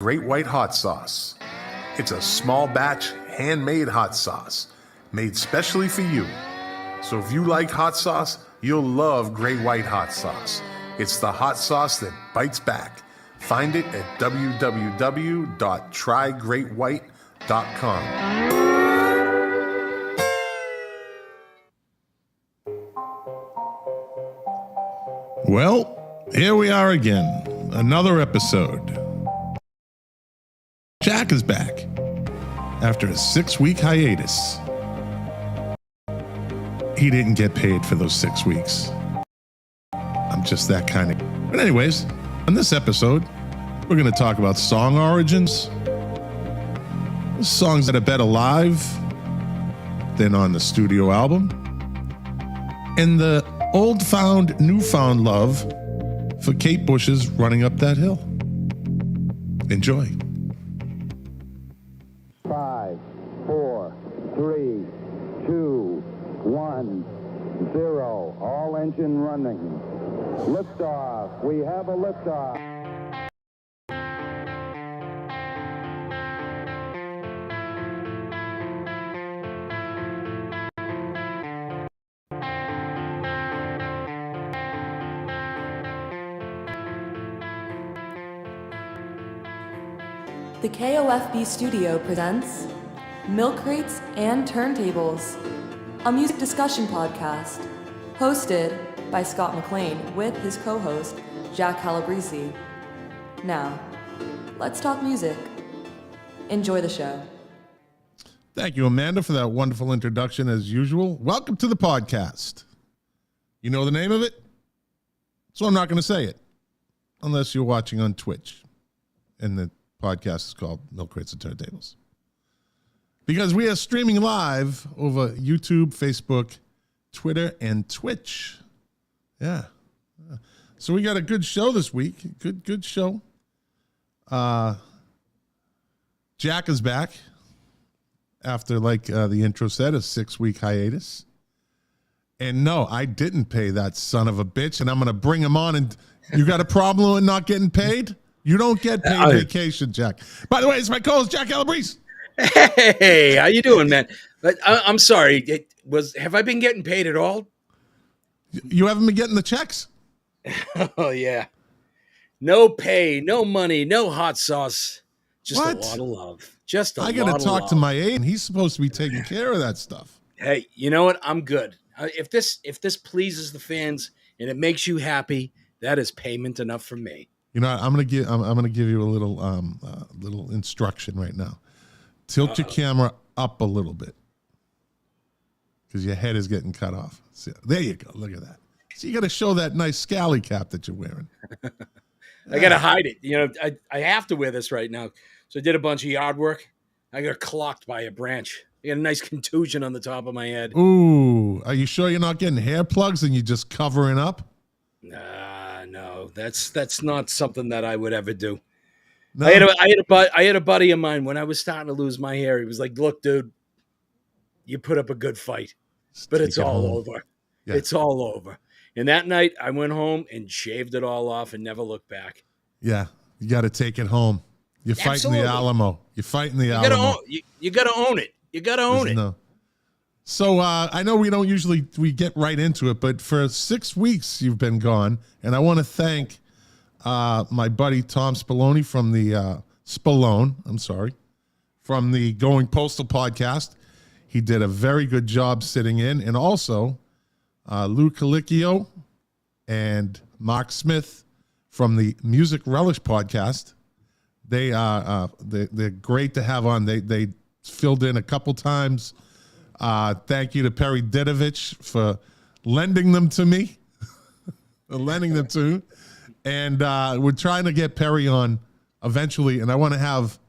Great White Hot Sauce. It's a small batch, handmade hot sauce, made specially for you. So if you like hot sauce, you'll love Great White Hot Sauce. It's the hot sauce that bites back. Find it at www.trygreatwhite.com. Well, here we are again. Another episode. Jack is back after a 6-week hiatus. He didn't get paid for those 6 weeks. I'm just that kind of... But anyways, on this episode, we're going to talk about song origins, songs that are better live than on the studio album, and the old-found, newfound love for Kate Bush's Running Up That Hill. Enjoy. 5, 4, 3, 2, 1, 0. All engine running. Liftoff. We have a liftoff. The KOFB studio presents Milk Crates and Turntables, a music discussion podcast hosted by Scott McLean with his co-host Jack Calabrese. Now, let's talk music. Enjoy the show. Thank you, Amanda, for that wonderful introduction as usual. Welcome to the podcast. You know the name of it? So I'm not going to say it unless you're watching on Twitch. And the podcast is called Milk Crates and Turntables. Because we are streaming live over YouTube, Facebook, Twitter, and Twitch. Yeah. So we got a good show this week. Good show. Jack is back after, like the intro said, a 6-week hiatus. And no, I didn't pay that son of a bitch, and I'm going to bring him on. And you got a problem with not getting paid? You don't get paid vacation, Jack. By the way, it's my co-host, Jack Calabrese. Hey, how you doing, man? But I'm sorry. Have I been getting paid at all? You haven't been getting the checks? Oh, yeah. No pay, no money, no hot sauce. Just What? a lot of love. Just a lot of love. I got to talk to my aide. He's supposed to be taking care of that stuff. Hey, you know what? I'm good. If this pleases the fans and it makes you happy, that is payment enough for me. You know, I'm gonna give you a little instruction right now. Tilt your camera up a little bit because your head is getting cut off. So, there you go. Look at that. So you got to show that nice scally cap that you're wearing. I got to hide it. You know, I have to wear this right now. So I did a bunch of yard work. I got clocked by a branch. I got a nice contusion on the top of my head. Ooh, are you sure you're not getting hair plugs and you're just covering up? No, that's not something that I would ever do. No. I had a buddy of mine when I was starting to lose my hair. He was like, "Look, dude, you put up a good fight, but it's all over. Yeah. It's all over." And that night, I went home and shaved it all off and never looked back. Yeah, you got to take it home. You're fighting Absolutely. the Alamo. You're fighting the Alamo. You got to own it. You got to own it. No. So I know we don't usually get right into it, but for 6 weeks you've been gone, and I want to thank my buddy Tom Spallone from the from the Going Postal podcast. He did a very good job sitting in, and also Lou Colicchio and Mark Smith from the Music Relish podcast. They're great to have on. They filled in a couple times. Thank you to Perry Dedovich for lending them to me. And we're trying to get Perry on eventually, and I want to have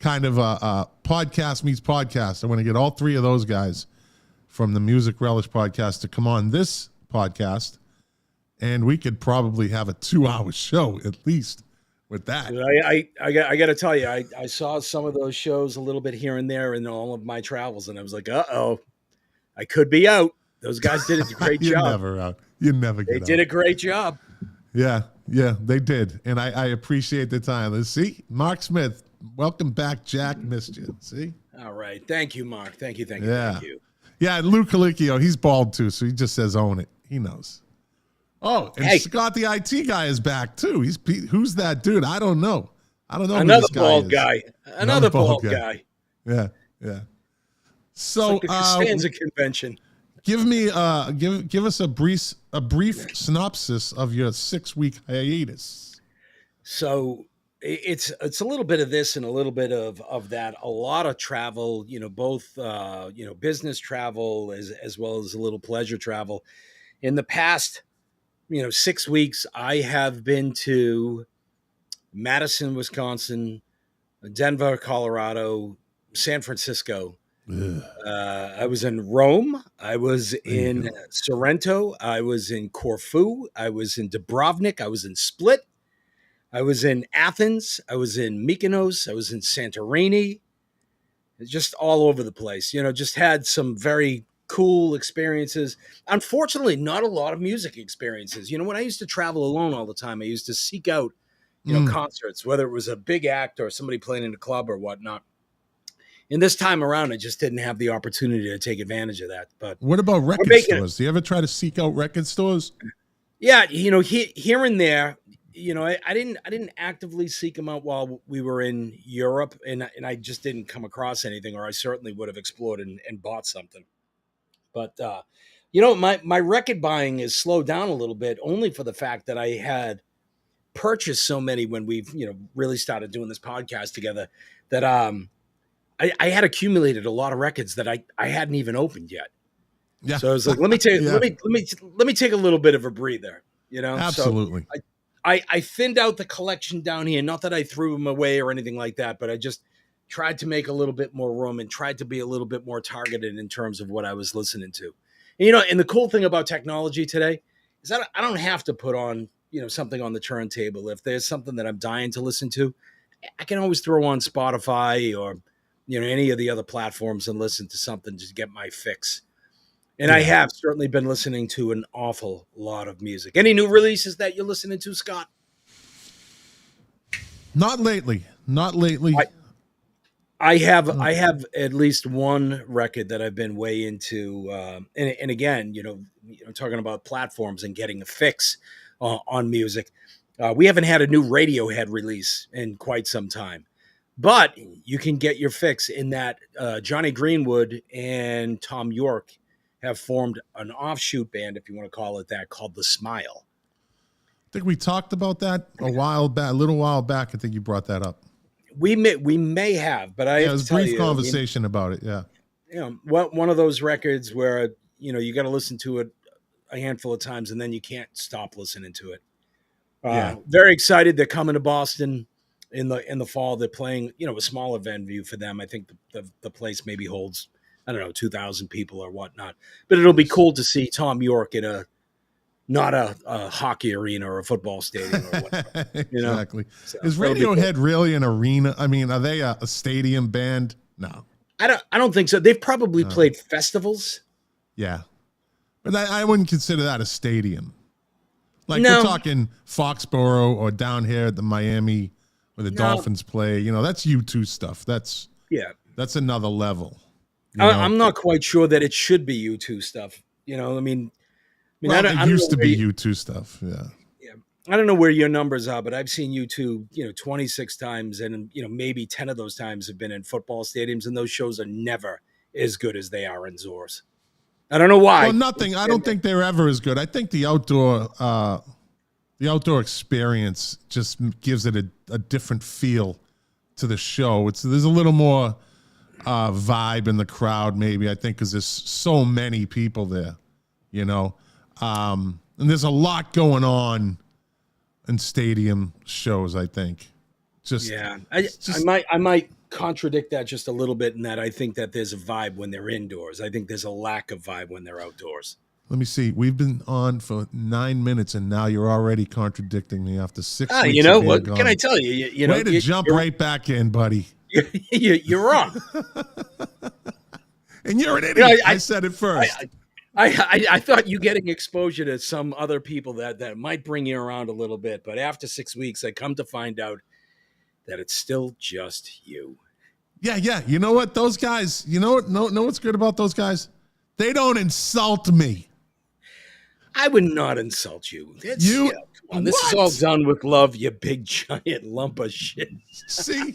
kind of a podcast meets podcast. I want to get all three of those guys from the Music Relish podcast to come on this podcast, and we could probably have a 2-hour show at least with that. I got to tell you, I saw some of those shows a little bit here and there in all of my travels, and I was like, uh-oh, I could be out. Those guys did a great You're job. Never out. You never get They out. did a great job. Yeah, they did. And I appreciate the time. Let's see. Mark Smith, welcome back. Jack missed you. See? All right. Thank you, Mark. Thank you. Yeah. Thank you. Yeah, and Lou Colicchio, he's bald too, so he just says own it. He knows. Oh, and Hey. Scott the IT guy is back too. Who's that dude? I don't know. Who Another this guy bald is. guy. Another bald guy. Yeah. So It's like the Costanza convention. give me give us a brief synopsis of your 6-week hiatus. So it's a little bit of this and a little bit of that. A lot of travel, both business travel as well as a little pleasure travel. In the past, 6 weeks, I have been to Madison, Wisconsin, Denver, Colorado, San Francisco. I was in Rome. I was in Sorrento. I was in Corfu. I was in Dubrovnik. I was in Split. I was in Athens. I was in Mykonos. I was in Santorini. Just all over the place. Just had some very cool experiences. Unfortunately, not a lot of music experiences. When I used to travel alone all the time, I used to seek out, concerts, whether it was a big act or somebody playing in a club or whatnot. And this time around, I just didn't have the opportunity to take advantage of that. But what about record stores? Do you ever try to seek out record stores? Yeah, here and there. I didn't actively seek them out while we were in Europe, and I just didn't come across anything, or I certainly would have explored and bought something. But my record buying has slowed down a little bit, only for the fact that I had purchased so many when we've really started doing this podcast together that I had accumulated a lot of records that I hadn't even opened yet. Yeah. So I was like, let me take a little bit of a breather. Absolutely. So I thinned out the collection down here. Not that I threw them away or anything like that, but I just tried to make a little bit more room and tried to be a little bit more targeted in terms of what I was listening to. And the cool thing about technology today is that I don't have to put on, something on the turntable. If there's something that I'm dying to listen to, I can always throw on Spotify or, any of the other platforms and listen to something to get my fix. And I have certainly been listening to an awful lot of music. Any new releases that you're listening to, Scott? Not lately. I have at least one record that I've been way into. And again, talking about platforms and getting a fix on music. We haven't had a new Radiohead release in quite some time. But you can get your fix in that Johnny Greenwood and Tom York have formed an offshoot band, if you want to call it that, called The Smile. I think we talked about that a little while back. I think you brought that up. We may have, but it was a brief conversation about it. Yeah. One of those records where, you got to listen to it a handful of times and then you can't stop listening to it. Very excited. They're coming to Boston in the fall. They're playing, a smaller venue for them. I think the place maybe holds, 2,000 people or whatnot. But it'll be cool to see Tom York in not a hockey arena or a football stadium or whatever. Exactly. So is Radiohead really an arena? I mean, are they a stadium band? No. I don't think so. They've probably played festivals. Yeah. But I wouldn't consider that a stadium. Like No. we're talking Foxborough or down here at the Miami where the Dolphins play. That's U2 stuff. That's another level. I'm not quite sure that it should be U2 stuff. It used to be U2 stuff. Yeah. I don't know where your numbers are, but I've seen U2, 26 times, and maybe 10 of those times have been in football stadiums, and those shows are never as good as they are in Zors. I don't know why. Well, nothing. I don't think they're ever as good. I think the outdoor experience just gives it a different feel to the show. There's a little more vibe in the crowd, maybe, I think, because there's so many people there, and there's a lot going on in stadium shows, I think. I might contradict that just a little bit in that I think that there's a vibe when they're indoors. I think there's a lack of vibe when they're outdoors. Let me see. We've been on for 9 minutes, and now you're already contradicting me after 6 weeks. What can I tell you? Way to jump right back in, buddy. You're wrong. And you're an idiot. I said it first. I thought you getting exposure to some other people that might bring you around a little bit, but after 6 weeks, I come to find out that it's still just you. Yeah. You know what? Those guys, you know what? Know what's good about those guys? They don't insult me. I would not insult you. You, come on, this is all done with love, you big giant lump of shit. See?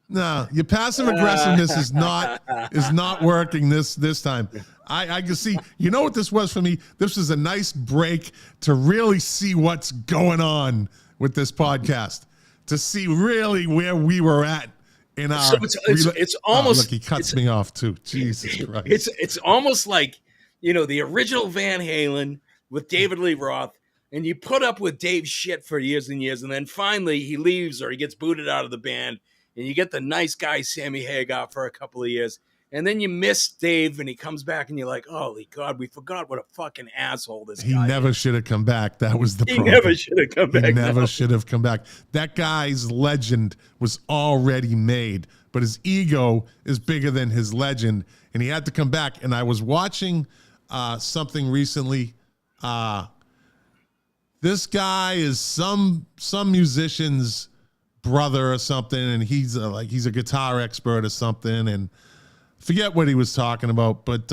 No, your passive aggressiveness is not working this time. I can see. You know what this was for me? This was a nice break to really see what's going on with this podcast, to see really where we were at in our. So it's almost. Look, he cuts me off too. Jesus Christ! It's almost like, the original Van Halen with David Lee Roth, and you put up with Dave's shit for years and years, and then finally he leaves or he gets booted out of the band, and you get the nice guy Sammy Hagar for a couple of years, and then you miss Dave, and he comes back, and you're like, holy God, we forgot what a fucking asshole this guy is. He never should have come back. That was the problem. He never should have come back. He never should have come back. That guy's legend was already made, but his ego is bigger than his legend, and he had to come back. And I was watching something recently. This guy is some musician's brother or something, and he's a guitar expert or something, and forget what he was talking about, but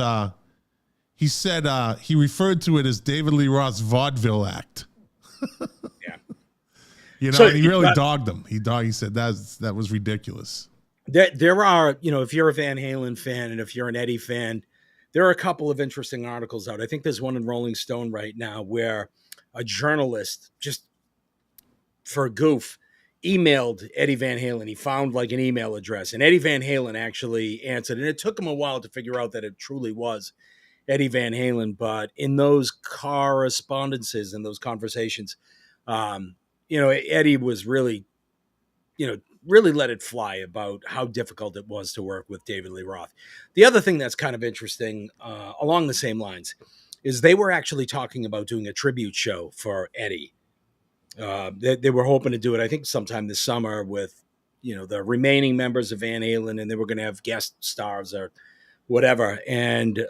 he said he referred to it as David Lee Roth's vaudeville act. Yeah. And he really dogged him. He said that was ridiculous. There are, if you're a Van Halen fan and if you're an Eddie fan, there are a couple of interesting articles out. I think there's one in Rolling Stone right now where a journalist, just for a goof, emailed Eddie Van Halen. He found like an email address, and Eddie Van Halen actually answered. And it took him a while to figure out that it truly was Eddie Van Halen. But in those correspondences and those conversations, Eddie was really, really let it fly about how difficult it was to work with David Lee Roth. The other thing that's kind of interesting along the same lines is they were actually talking about doing a tribute show for Eddie. They were hoping to do it, I think, sometime this summer with, the remaining members of Van Halen, and they were going to have guest stars or whatever. And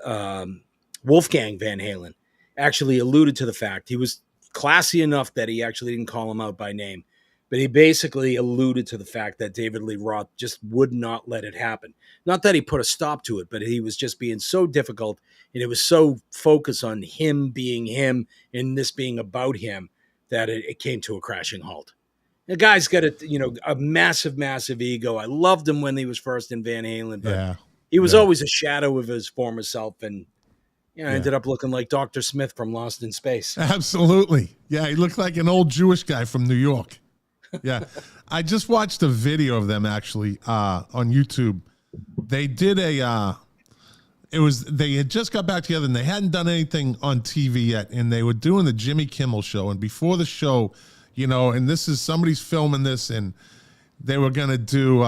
Wolfgang Van Halen actually alluded to the fact, he was classy enough that he actually didn't call him out by name, but he basically alluded to the fact that David Lee Roth just would not let it happen. Not that he put a stop to it, but he was just being so difficult, and it was so focused on him being him and this being about him, that it came to a crashing halt. The guy's got a massive, massive ego. I loved him when he was first in Van Halen, but he was always a shadow of his former self, and ended up looking like Dr. Smith from Lost in Space. Absolutely. Yeah, he looked like an old Jewish guy from New York. Yeah. I just watched a video of them actually on YouTube. They did they had just got back together, and they hadn't done anything on TV yet, and they were doing the Jimmy Kimmel show. And before the show, and this is somebody's filming this, and they were going to do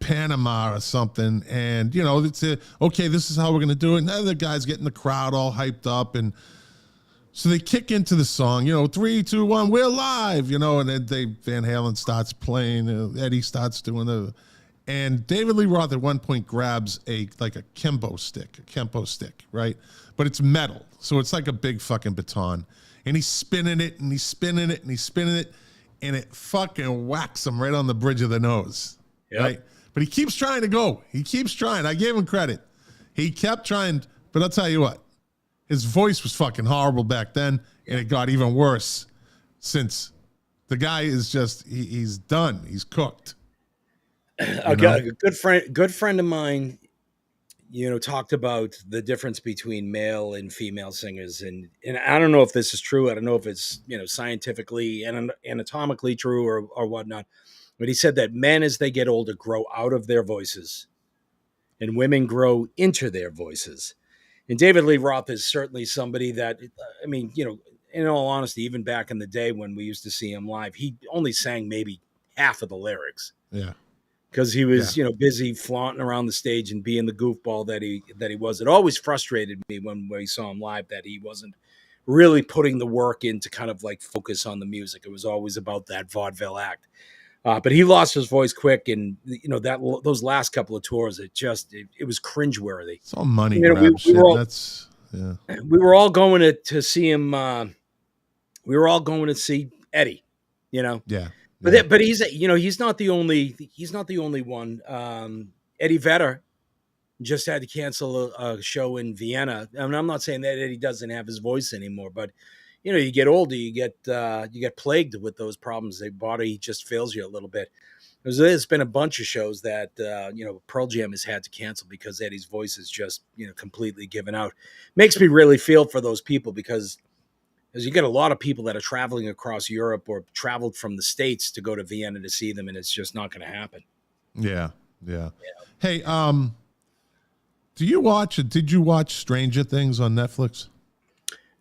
Panama or something. And, it's okay, this is how we're going to do it. And the guy's getting the crowd all hyped up. And so they kick into the song, 3, 2, 1, we're live, and then Van Halen starts playing. Eddie starts doing and David Lee Roth at one point grabs a Kempo stick, right? But it's metal. So it's like a big fucking baton. And he's spinning it, and he's spinning it, and he's spinning it, and it fucking whacks him right on the bridge of the nose, right? But he keeps trying to go. He keeps trying. I gave him credit. He kept trying, but I'll tell you what, his voice was fucking horrible back then, and it got even worse since the guy is just, he's done. He's cooked. A good friend of mine, talked about the difference between male and female singers. And I don't know if this is true. I don't know if it's, scientifically and anatomically true or whatnot. But he said that men, as they get older, grow out of their voices, and women grow into their voices. And David Lee Roth is certainly somebody that, in all honesty, even back in the day when we used to see him live, he only sang maybe half of the lyrics. Yeah. Because he was, busy flaunting around the stage and being the goofball that he was. It always frustrated me when we saw him live that he wasn't really putting the work in to kind of like focus on the music. It was always about that vaudeville act. But he lost his voice quick, and those last couple of tours, it was cringeworthy. It's all money grab shit. Yeah. We were all going to see him. We were all going to see Eddie, you know. Yeah. But Yeah. but he's he's not the only one. Eddie Vedder just had to cancel a show in Vienna. I mean, I'm not saying that Eddie doesn't have his voice anymore, but you get older, you get plagued with those problems. The body just fails you a little bit. There's been a bunch of shows that Pearl Jam has had to cancel because Eddie's voice is just completely given out. Makes me really feel for those people because as you get a lot of people that are traveling across Europe or traveled from the States to go to Vienna to see them, and it's just not going to happen. Yeah. Yeah. Hey, did you watch Stranger Things on Netflix?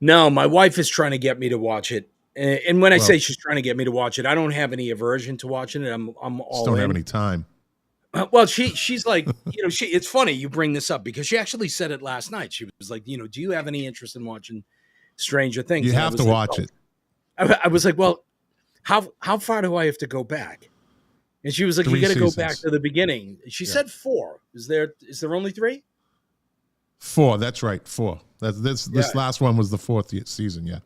No, my wife is trying to get me to watch it. And when I say she's trying to get me to watch it, I don't have any aversion to watching it. I'm all just don't in. have any time. Well, she's like, it's funny you bring this up because she actually said it last night. She was like, do you have any interest in watching Stranger Things? You have to watch it. I was like, well, how far do I have to go back? And she was like, 3 you got to go seasons. back to the beginning. She said 4. Is there only 3? 4. That's right. 4. This last one was the 4th season. Yeah.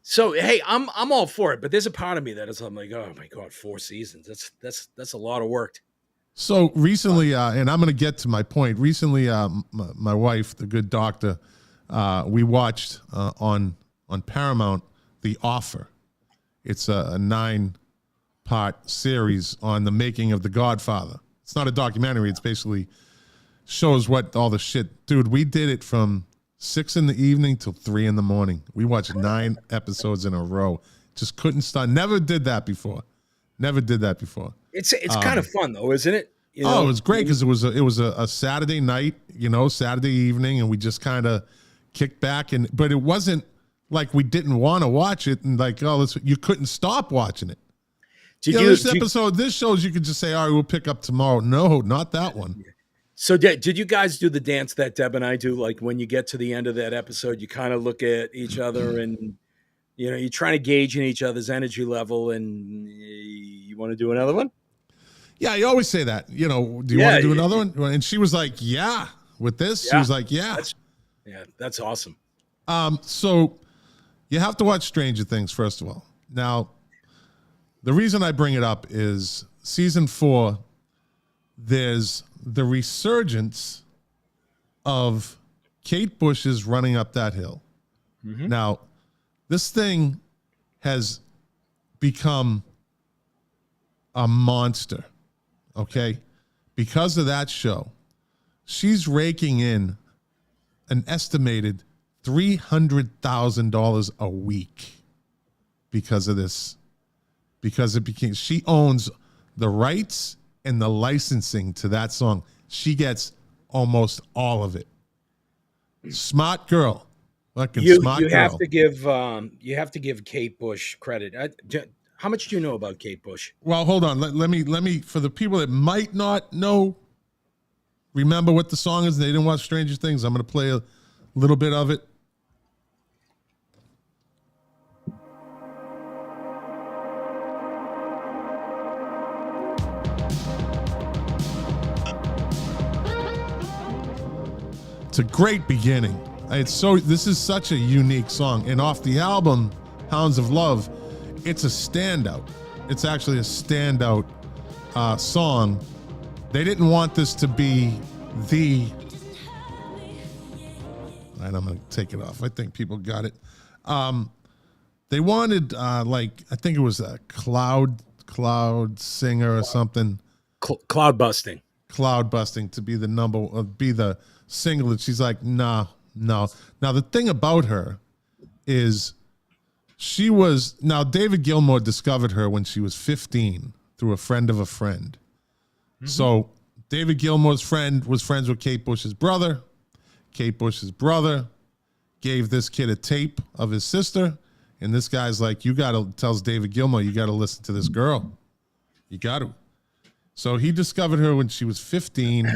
So hey, I'm all for it, but there's a part of me that is I'm like, oh my god, 4 seasons. That's a lot of work. So recently, and I'm going to get to my point. Recently, my wife, the good doctor, we watched on Paramount The Offer. It's a 9-part series on the making of The Godfather. It's not a documentary. It's basically shows what all the shit. Dude, we did it from 6 in the evening till 3 in the morning. We watched 9 episodes in a row. Just couldn't stop. Never did that before. It's kind of fun though, isn't it? It was great because it was a Saturday night, Saturday evening, and we just kind of kicked back. But it wasn't like we didn't want to watch it, and like, you couldn't stop watching it. This shows you could just say, all right, we'll pick up tomorrow. No, not that one. So did you guys do the dance that Deb and I do? Like when you get to the end of that episode, you kind of look at each other and, you're trying to gauge in each other's energy level and you want to do another one? Yeah, you always say that. Do you want to do another one? And she was like, yeah. With this, she was like, yeah. That's awesome. So you have to watch Stranger Things, first of all. Now, the reason I bring it up is season 4, there's the resurgence of Kate Bush's Running Up That Hill. Mm-hmm. Now, this thing has become a monster, okay? Because of that show, she's raking in an estimated $300,000 a week because of this. Because she owns the rights and the licensing to that song. She gets almost all of it. Smart girl. Smart girl. You have to give Kate Bush credit. How much do you know about Kate Bush? Well, hold on. Let me for the people that might not remember what the song is, they didn't watch Stranger Things, I'm going to play a little bit of it. It's a great beginning. This is such a unique song. And off the album, Hounds of Love, it's a standout. It's actually a standout song. They didn't want this to be the... All right, I'm going to take it off. I think people got it. They wanted, I think it was a cloud singer or something. Cloud Busting. Cloud Busting to be the single, and she's like, no. Now the thing about her is David Gilmore discovered her when she was 15 through a friend of a friend. Mm-hmm. So David Gilmore's friend was friends with Kate Bush's brother. Kate Bush's brother gave this kid a tape of his sister, and this guy's like, tells David Gilmour, you got to listen to this girl. You got to. So he discovered her when she was 15.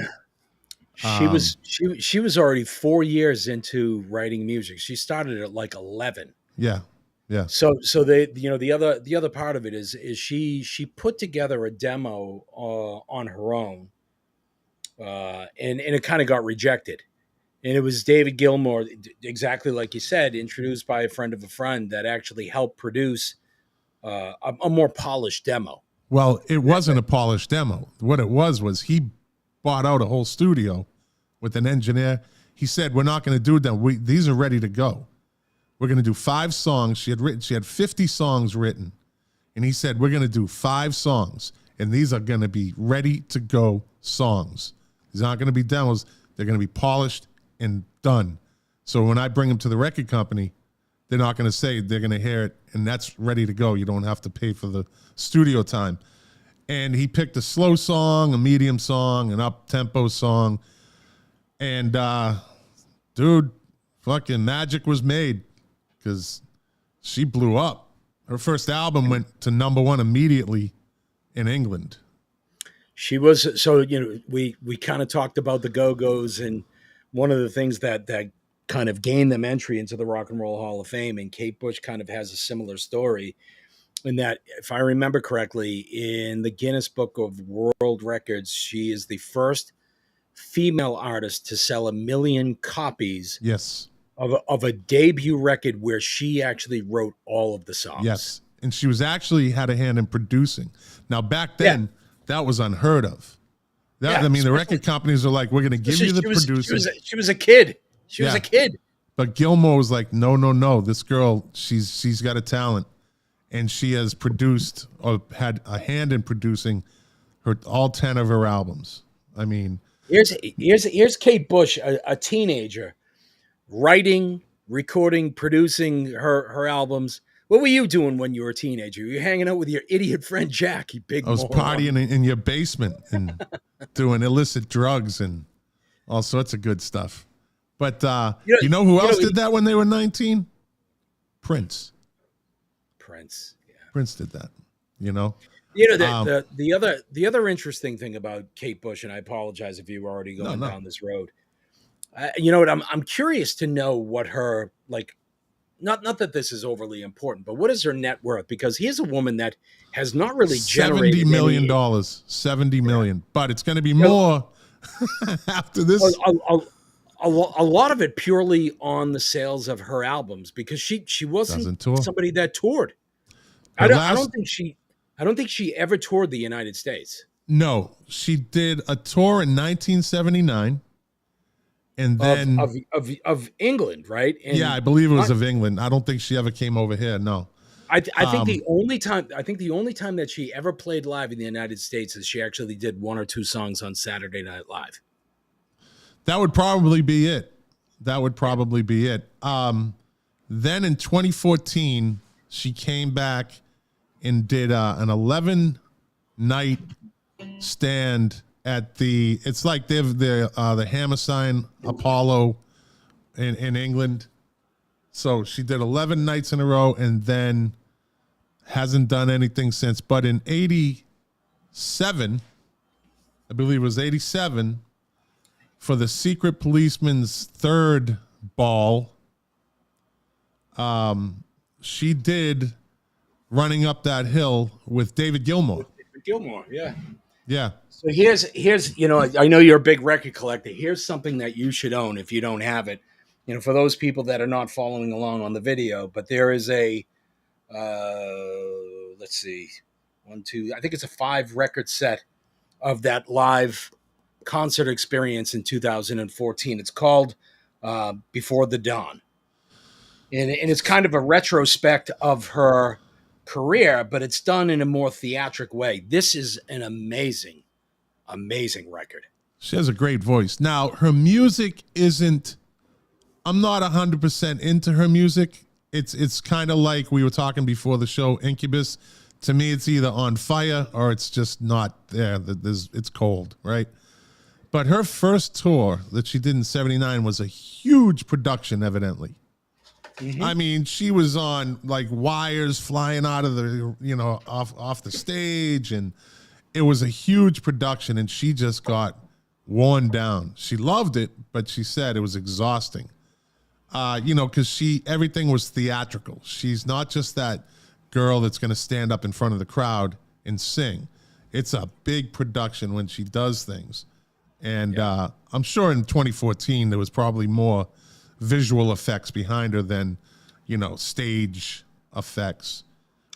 She was already 4 years into writing music. She started at like 11. Yeah. So they, the other part of it is she put together a demo on her own, and it kind of got rejected. And it was David Gilmore, exactly like you said, introduced by a friend of a friend that actually helped produce a more polished demo. Well, it wasn't a polished demo. What it was he bought out a whole studio with an engineer. He said, "We're not going to do them. These are ready to go. We're going to do 5 songs." She had 50 songs written, and he said, "We're going to do 5 songs, and these are going to be ready to go songs. These aren't going to be demos. They're going to be polished and done. So when I bring them to the record company, they're not going to say, they're going to hear it, and that's ready to go. You don't have to pay for the studio time." And he picked a slow song, a medium song, an up-tempo song. And, dude, fucking magic was made because she blew up. Her first album went to #1 immediately in England. She was, so, we kind of talked about the Go-Go's, and one of the things that kind of gained them entry into the Rock and Roll Hall of Fame, and Kate Bush kind of has a similar story in that, if I remember correctly, in the Guinness Book of World Records, she is the first female artist to sell 1 million copies Yes. of a debut record where she actually wrote all of the songs. Yes. And she was actually had a hand in producing. Now, back then, that was unheard of. I mean, the record companies are like, we're going to give you the producer. She was a kid. She was a kid. But Gilmore was like, no. This girl, she's got a talent. And she has produced or had a hand in producing all 10 of her albums. I mean, here's Kate Bush, a teenager, writing, recording, producing her albums. What were you doing when you were a teenager? You were hanging out with your idiot friend Jack, you big I was moron. partying in your basement and doing illicit drugs and all sorts of good stuff. But you know who else did that when they were 19? Prince. Yeah. Prince did that, You know, the other interesting thing about Kate Bush, and I apologize if you were already going down this road. You know what? I'm curious to know what her, like, not that this is overly important, but what is her net worth? Because here's a woman that has not really generated $70 million, $70 million, but it's going to be more after this. A lot of it purely on the sales of her albums, because she wasn't somebody that toured. I don't think she ever toured the United States. No, she did a tour in 1979. And then of England, right? And yeah, I believe it was of England. I don't think she ever came over here. No, I think the only time that she ever played live in the United States is she actually did 1 or 2 songs on Saturday Night Live. That would probably be it. Then in 2014, she came back and did an 11-night stand at it's like the Hammerstein Apollo in England. So she did 11 nights in a row and then hasn't done anything since. But in 87, I believe it was 87, for the Secret Policeman's 3rd ball, she did Running Up That Hill with David Gilmore. Yeah. So here's I know you're a big record collector. Here's something that you should own if you don't have it. For those people that are not following along on the video, but there is a let's see, 1, 2, I think it's a 5 record set of that live concert experience in 2014. It's called Before the Dawn. And it's kind of a retrospect of her career, but it's done in a more theatric way. This is an amazing record. She has a great voice. Now, her music isn't, I'm not 100% into her music. It's kind of like we were talking before the show, Incubus. To me, it's either on fire or it's just not there. It's cold, right? But her first tour that she did in 79 was a huge production, evidently. Mm-hmm. I mean, she was on like wires flying out of the, off the stage, and it was a huge production, and she just got worn down. She loved it, but she said it was exhausting. Because everything was theatrical. She's not just that girl that's going to stand up in front of the crowd and sing. It's a big production when she does things. And I'm sure in 2014 there was probably more visual effects behind her than, stage effects.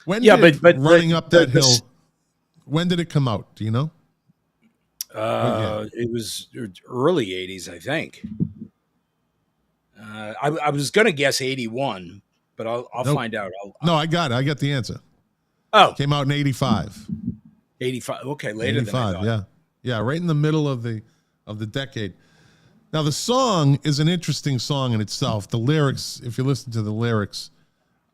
When did Running Up That Hill, when did it come out? Do you know? It was early 80s, I think. I was going to guess 81, but I'll Nope. find out. No, I got it. I got the answer. Oh, Came out in 85. 85. Okay, later 85, than I thought. yeah, right in the middle of the decade. Now the song is an interesting song in itself. The lyrics, if you listen to the lyrics,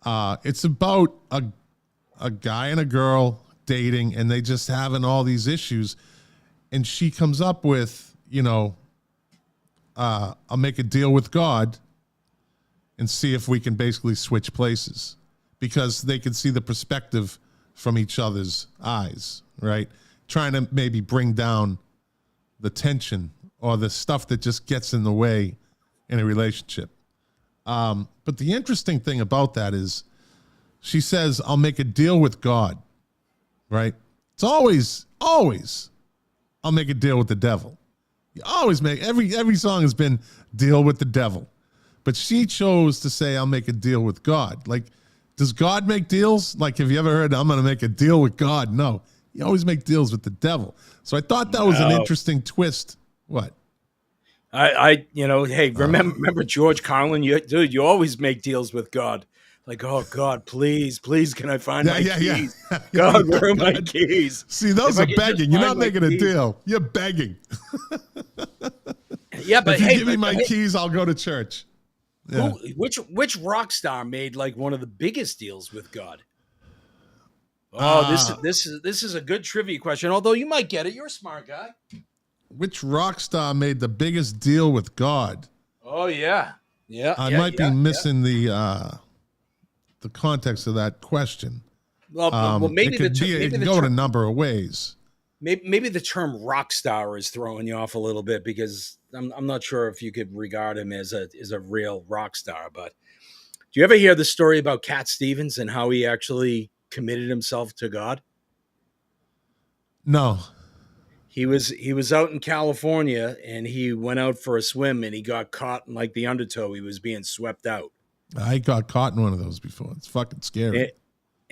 it's about a guy and a girl dating, and they just having all these issues, and she comes up with, I'll make a deal with God and see if we can basically switch places, because they can see the perspective from each other's eyes, right? Trying to maybe bring down the tension or the stuff that just gets in the way in a relationship. But the interesting thing about that is she says, I'll make a deal with God, right? It's always, I'll make a deal with the devil. You always make, every song has been deal with the devil. But she chose to say, I'll make a deal with God. Like, does God make deals? Like, have you ever heard, I'm going to make a deal with God? No. You always make deals with the devil. So I thought that was an interesting twist. What? Hey, remember George Carlin? You always make deals with God. Like, oh, God, please, can I find my keys? Yeah. God, where are my keys? See, those are begging. You're not making a deal. You're begging. Yeah, but if you give me my keys, I'll go to church. Yeah. Which rock star made like one of the biggest deals with God? Oh, this is a good trivia question. Although you might get it, you're a smart guy. Which rock star made the biggest deal with God? Oh yeah. I might be missing the context of that question. Well, maybe it could go in a number of ways. Maybe the term rock star is throwing you off a little bit, because I'm not sure if you could regard him as a real rock star. But do you ever hear the story about Cat Stevens and how he actually committed himself to God? No. He was out in California, and he went out for a swim, and he got caught in like the undertow. He was being swept out. I got caught in one of those before. It's fucking scary.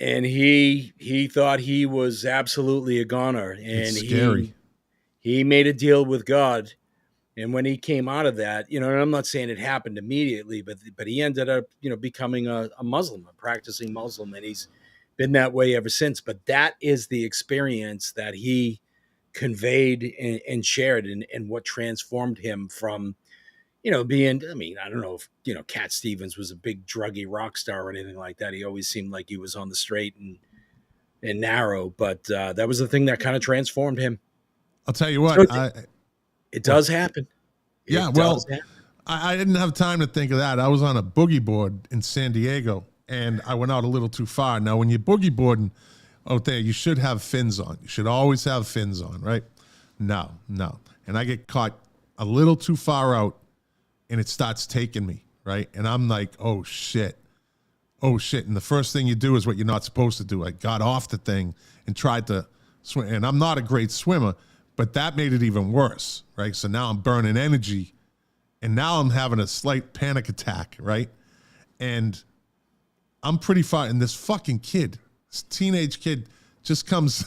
And he thought he was absolutely a goner, and it's scary. He made a deal with God. And when he came out of that, and I'm not saying it happened immediately, but he ended up, becoming a Muslim, a practicing Muslim, and he's been that way ever since. But that is the experience that he conveyed and shared, and what transformed him from, being, I don't know if, Cat Stevens was a big druggy rock star or anything like that. He always seemed like he was on the straight and narrow, but that was the thing that kind of transformed him. I'll tell you what, it does happen. I didn't have time to think of that. I was on a boogie board in San Diego, and I went out a little too far. Now, when you're boogie boarding out there, you should have fins on. You should always have fins on, right? No. And I get caught a little too far out, and it starts taking me, right? And I'm like, oh, shit. And the first thing you do is what you're not supposed to do. I got off the thing and tried to swim. And I'm not a great swimmer, but that made it even worse, right? So now I'm burning energy, and now I'm having a slight panic attack, right? And I'm pretty far, and this fucking kid, this teenage kid, just comes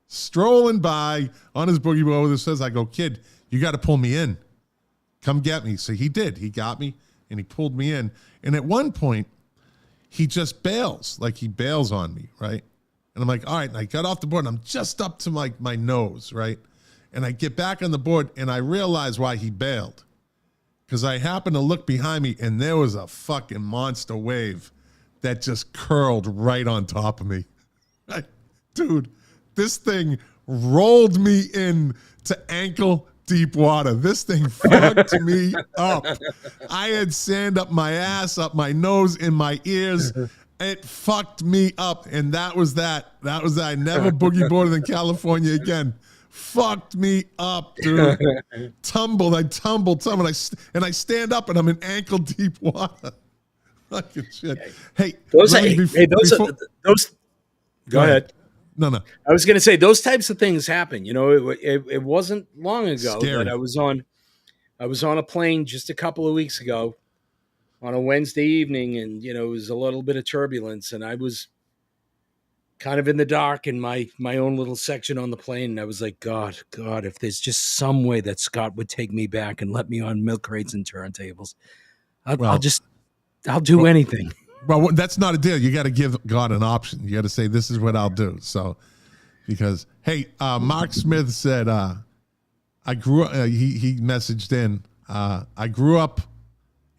strolling by on his boogie board with his says, I go, kid, you got to pull me in. Come get me. So he did. He got me, and he pulled me in. And at one point, he just bails. Like, he bails on me, right? And I'm like, all right. And I got off the board, and I'm just up to my nose, right? And I get back on the board, and I realize why he bailed. Because I happened to look behind me, and there was a fucking monster wave that just curled right on top of me. Dude, this thing rolled me in to ankle deep water. This thing fucked me up. I had sand up my ass, up my nose, in my ears. It fucked me up, and that was that. I never boogie boarded in California again. Fucked me up, dude. I tumbled, and I stand up, and I'm in ankle deep water. Fucking shit. Hey, Go ahead. No. I was going to say those types of things happen. It wasn't long ago Scary. that I was on a plane just a couple of weeks ago on a Wednesday evening, and it was a little bit of turbulence, and I was kind of in the dark in my own little section on the plane, and I was like, God, if there's just some way that Scott would take me back and let me on milk crates and turntables, I'll do anything. Well, that's not a deal. You got to give God an option. You got to say, this is what I'll do. So, because, hey, Mark Smith said, I grew up, he messaged in, I grew up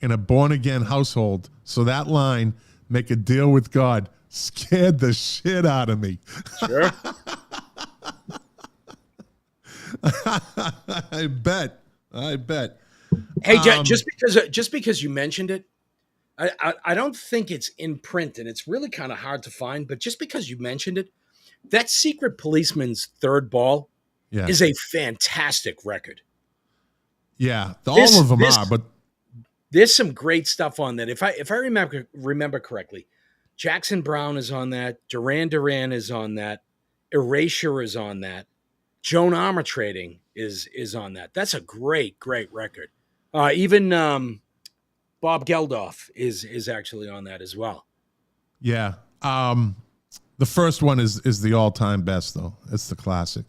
in a born-again household, so that line, make a deal with God, scared the shit out of me. Sure. I bet. Hey, just because you mentioned it, I don't think it's in print, and it's really kind of hard to find. But just because you mentioned it, that Secret Policeman's Third Ball is a fantastic record. Yeah, all of them are, but there's some great stuff on that. If I remember correctly, Jackson Browne is on that. Duran Duran is on that. Erasure is on that. Joan Armour Trading is on that. That's a great record. Even Bob Geldof is actually on that as well. Yeah. The first one is the all-time best, though. It's the classic.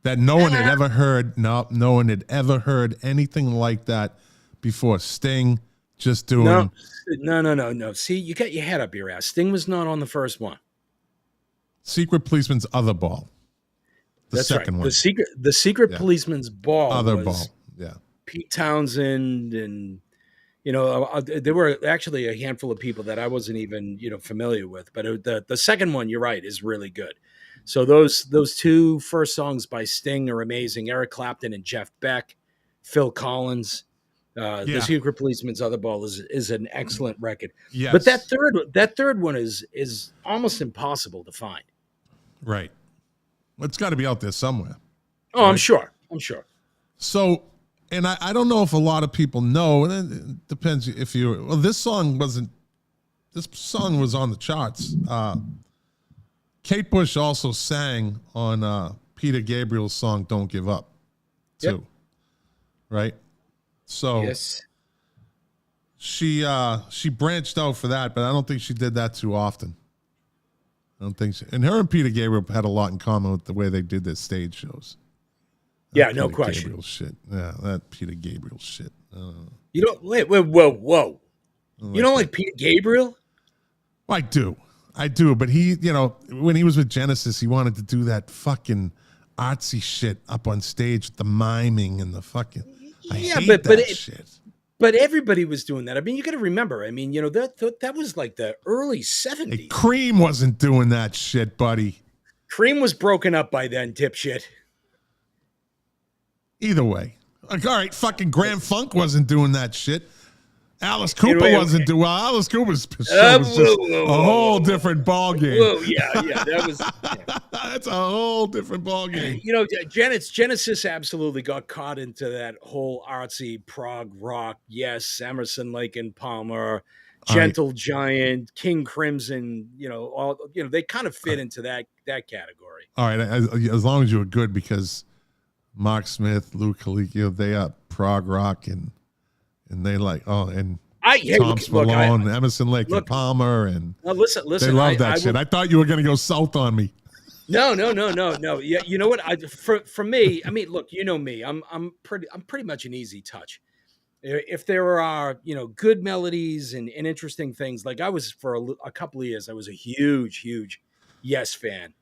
That no one had ever heard. No one had ever heard anything like that before. Sting just doing. No. See, you got your head up your ass. Sting was not on the first one. Secret Policeman's Other Ball. That's second right. one. The Secret Policeman's Ball. Other Ball. Yeah. Pete Townsend and there were actually a handful of people that I wasn't even familiar with, but the second one, you're right, is really good. So those two first songs by Sting are amazing. Eric Clapton and Jeff Beck, Phil Collins. The Secret Policeman's Other Ball is an excellent record. Yes. But that third one is almost impossible to find. Right. Well, it's got to be out there somewhere. Oh, right? I'm sure. So, and I don't know if a lot of people know, and it depends if you. Well, this song was on the charts. Kate Bush also sang on Peter Gabriel's song "Don't Give Up," too. Yep. Right. So yes, she branched out for that, but I don't think she did that too often. I don't think so. And her and Peter Gabriel had a lot in common with the way they did their stage shows. Yeah, no question. Gabriel shit. Yeah, that Peter Gabriel shit. You don't wait, whoa. You don't like Peter Gabriel? I do, but he, when he was with Genesis, he wanted to do that fucking artsy shit up on stage with the miming and the fucking. I hate that shit. But everybody was doing that. I mean, you got to remember. I mean, that was like the early 70s. Hey, Cream wasn't doing that shit, buddy. Cream was broken up by then, dipshit. Either way. Like, all right, fucking Grand Funk wasn't doing that shit. Alice Cooper wasn't doing. Well, Alice Cooper's show was just a whole different ballgame. Whoa, yeah, that was. Yeah. That's a whole different ballgame. Genesis absolutely got caught into that whole artsy prog rock. Yes, Emerson, Lake and Palmer, Gentle Giant, King Crimson. They kind of fit into that category. All right, as long as you were good, because Mark Smith, Lou Colicchio, they are prog rock and they like Tom Spallone, Emerson, Lake and Palmer, and listen. They love that shit. I thought you were going to go south on me. No. Yeah, you know what? For me, I mean, look, you know me. I'm pretty much an easy touch. If there are good melodies and interesting things, like I was for a couple of years, I was a huge Yes fan.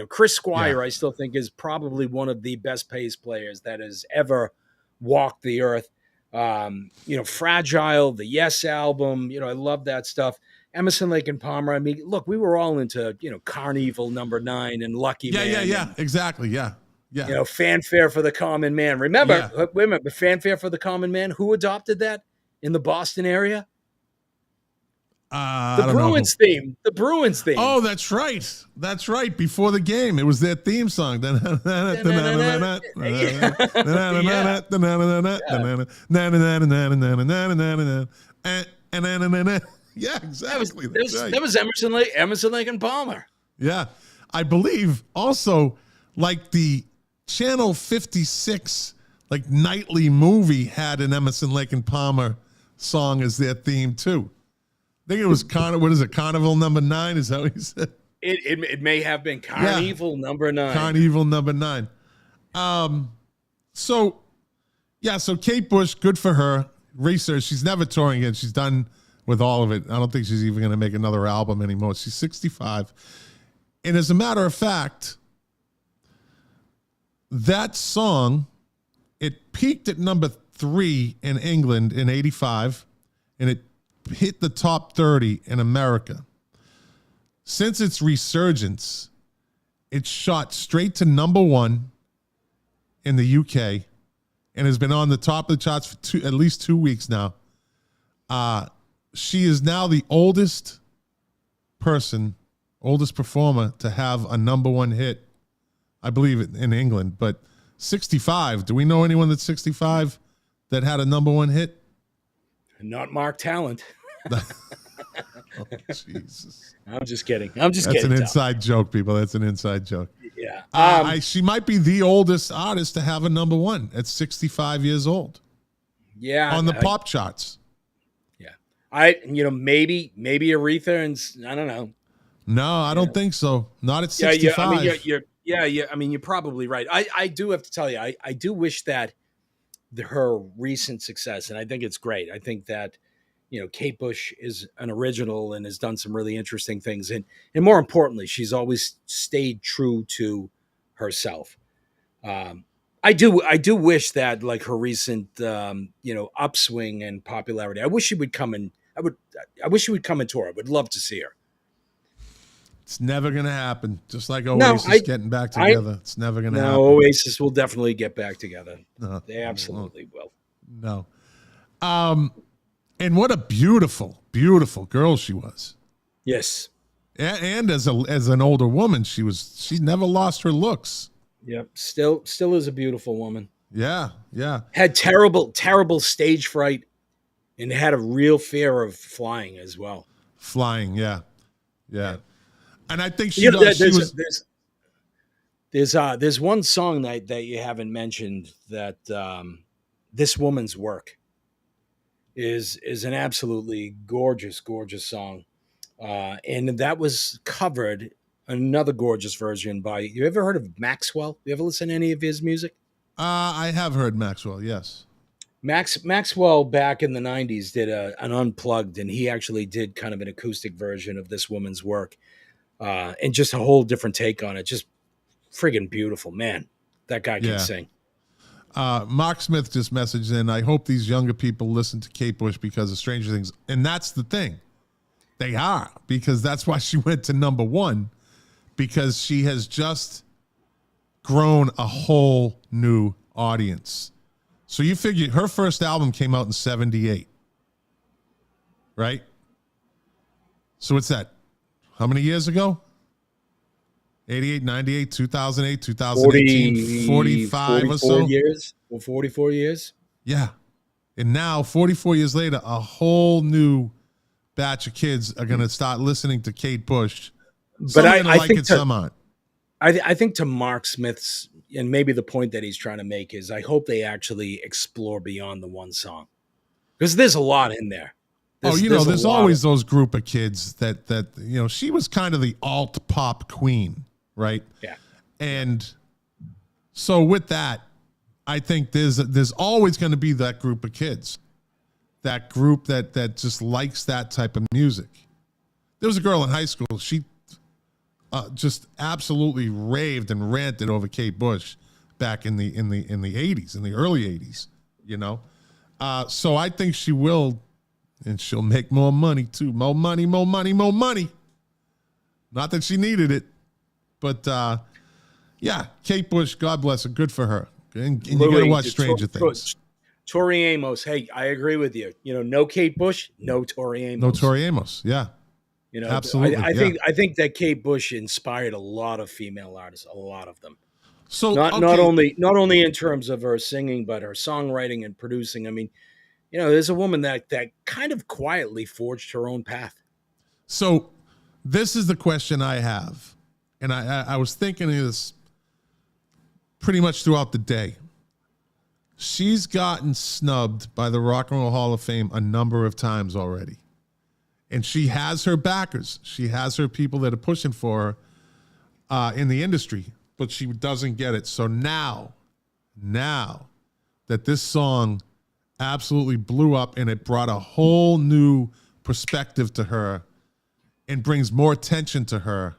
Chris Squire, I still think is probably one of the best bass players that has ever walked the earth. Fragile, the Yes album, I love that stuff. Emerson, Lake and Palmer. I mean, look, we were all into, Carnival No. 9 and Lucky Man. Yeah, exactly. Yeah. Fanfare for the Common Man. Remember, Fanfare for the Common Man, who adopted that in the Boston area? The Bruins theme. Oh, that's right. Before the game, it was their theme song. Yeah, exactly. That was Emerson, Lake and Palmer. Yeah. I believe also like the Channel 56 like nightly movie had an Emerson, Lake and Palmer song as their theme too. I think it was Carnival number 9? Is that what you said? It may have been Carnival number 9. Carnival number 9. So Kate Bush, good for her. Research. She's never touring again. She's done with all of it. I don't think she's even going to make another album anymore. She's 65. And as a matter of fact, that song, it peaked at number 3 in England in 85, and it hit the top 30 in America. Since its resurgence, it shot straight to number 1 in the UK and has been on the top of the charts for at least 2 weeks now. She is now the oldest performer to have a number 1 hit, I believe, in England. But 65, do we know anyone that's 65 that had a number 1 hit? Not Mark Talent. Oh, Jesus. I'm just kidding. That's an inside joke, people. That's an inside joke. Yeah. She might be the oldest artist to have a number 1 at 65 years old. Yeah. On the pop charts. Yeah. Maybe Aretha, and I don't know. No, I don't think so. Not at 65. I mean, you're probably right. I do have to tell you, I do wish that her recent success, and I think it's great. I think that, Kate Bush is an original and has done some really interesting things. And more importantly, she's always stayed true to herself. I do wish that, like, her recent, upswing and popularity, I wish she would come and tour. I would love to see her. It's never going to happen. Just like Oasis getting back together. It's never going to happen. Oasis will definitely get back together. No, they absolutely will. No. And what a beautiful, beautiful girl she was. Yes. And as an older woman, she never lost her looks. Yep. Still is a beautiful woman. Yeah. Yeah. Had terrible stage fright and had a real fear of flying as well. Flying. Yeah. And I think there's one song that you haven't mentioned that This Woman's Work is an absolutely gorgeous song. And that was covered, another gorgeous version by, you ever heard of Maxwell? You ever listen to any of his music? I have heard Maxwell, yes. Maxwell back in the 90s did an unplugged, and he actually did kind of an acoustic version of This Woman's Work. And just a whole different take on it. Just friggin' beautiful, man. That guy can sing. Mark Smith just messaged in, I hope these younger people listen to Kate Bush because of Stranger Things. And that's the thing. They are, because that's why she went to number 1, because she has just grown a whole new audience. So you figure her first album came out in 78, right? So what's that? How many years ago? 88, 98, 2008, 2018, 45 or so? 44 years. Yeah. And now, 44 years later, a whole new batch of kids are going to start listening to Kate Bush. But I think to Mark Smith's, and maybe the point that he's trying to make is, I hope they actually explore beyond the one song. Because there's a lot in there. There's always those group of kids that she was kind of the alt pop queen, right? Yeah. And so with that, I think there's always going to be that group of kids, that group that just likes that type of music. There was a girl in high school. She just absolutely raved and ranted over Kate Bush back in the 80s, in the early 80s. So I think she will. And she'll make more money, too. More money. Not that she needed it. But, Kate Bush, God bless her. Good for her. And you got to watch Stranger Things. Tori Amos. Hey, I agree with you. No Kate Bush, no Tori Amos. No Tori Amos, yeah. Absolutely. I think that Kate Bush inspired a lot of female artists, a lot of them. So not only in terms of her singing, but her songwriting and producing. I mean, there's a woman that kind of quietly forged her own path. So this is the question I have. and I was thinking of this pretty much throughout the day. She's gotten snubbed by the Rock and Roll Hall of Fame a number of times already. And she has her backers. She has her people that are pushing for her in the industry, but she doesn't get it. So now that this song absolutely blew up and it brought a whole new perspective to her and brings more attention to her,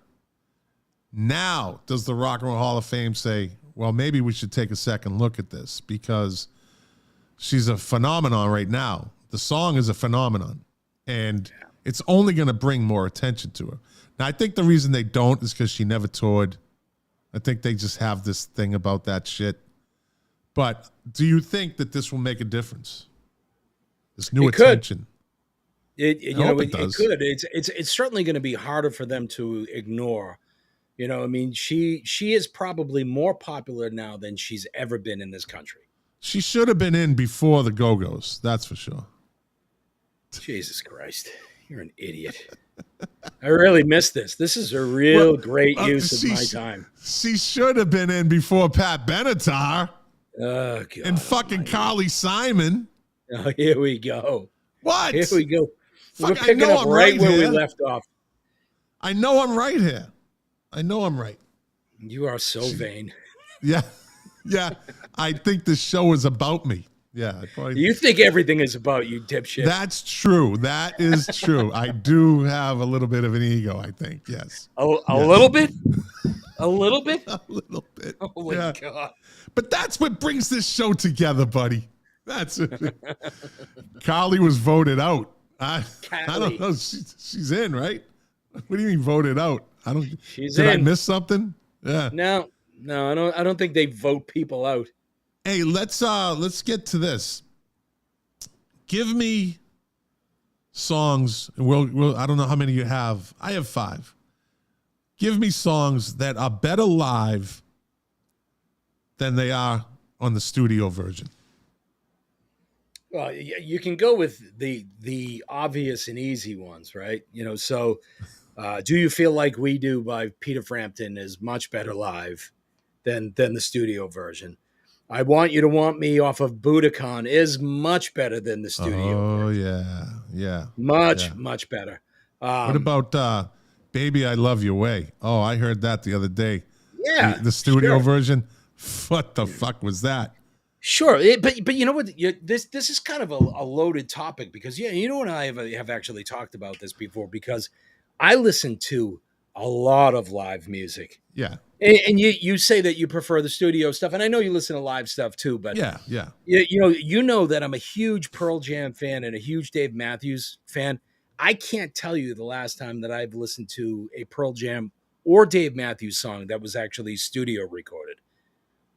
now does the Rock and Roll Hall of Fame say, well, maybe we should take a second look at this, because she's a phenomenon right now. The song is a phenomenon, and it's only going to bring more attention to her. Now, I think the reason they don't is because she never toured. I think they just have this thing about that shit. But do you think that this will make a difference? This new attention. It could. It's certainly going to be harder for them to ignore. You know, I mean, she is probably more popular now than she's ever been in this country. She should have been in before the Go-Go's, that's for sure. Jesus Christ, you're an idiot. I really missed this. This is a real great use of my time. She should have been in before Pat Benatar. Oh, God. And fucking Carly Simon. Oh, here we go. What? Here we go. Fuck, We're picking up right where we left off. I know I'm right here. I know I'm right. You are so vain. Yeah. Yeah. I think the show is about me. Yeah. You think everything is about you, dipshit. That's true. That is true. I do have a little bit of an ego, I think. Yes. A little bit? A little bit? A little bit. Oh, my God. But that's what brings this show together, buddy. That's it. Carly was voted out. I don't know. She's in, right? What do you mean voted out? Did I miss something? Yeah. No, I don't think they vote people out. Hey, let's get to this. Give me songs. We'll I don't know how many you have. I have 5. Give me songs that are better live than they are on the studio version. Well, you can go with the obvious and easy ones, right? You know, so Do You Feel Like We Do by Peter Frampton is much better live than the studio version. I Want You to Want Me off of Budokan is much better than the studio version. Yeah. Much better. What about Baby I Love Your Way? Oh, I heard that the other day. Yeah. The studio version. What the fuck was that? Sure, but you know what? This is kind of a loaded topic, because you know what, I have actually talked about this before, because I listen to a lot of live music. Yeah, and you say that you prefer the studio stuff, and I know you listen to live stuff too. But yeah, you know that I'm a huge Pearl Jam fan and a huge Dave Matthews fan. I can't tell you the last time that I've listened to a Pearl Jam or Dave Matthews song that was actually studio recorded.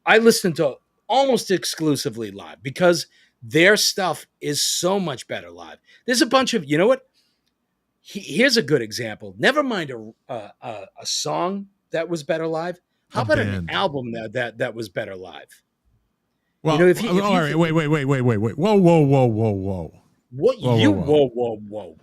I listen to almost exclusively live because their stuff is so much better live. There's a bunch of, you know what? Here's a good example. Never mind a song that was better live. How about an album that was better live? Well, all right, wait. Whoa. What? Whoa.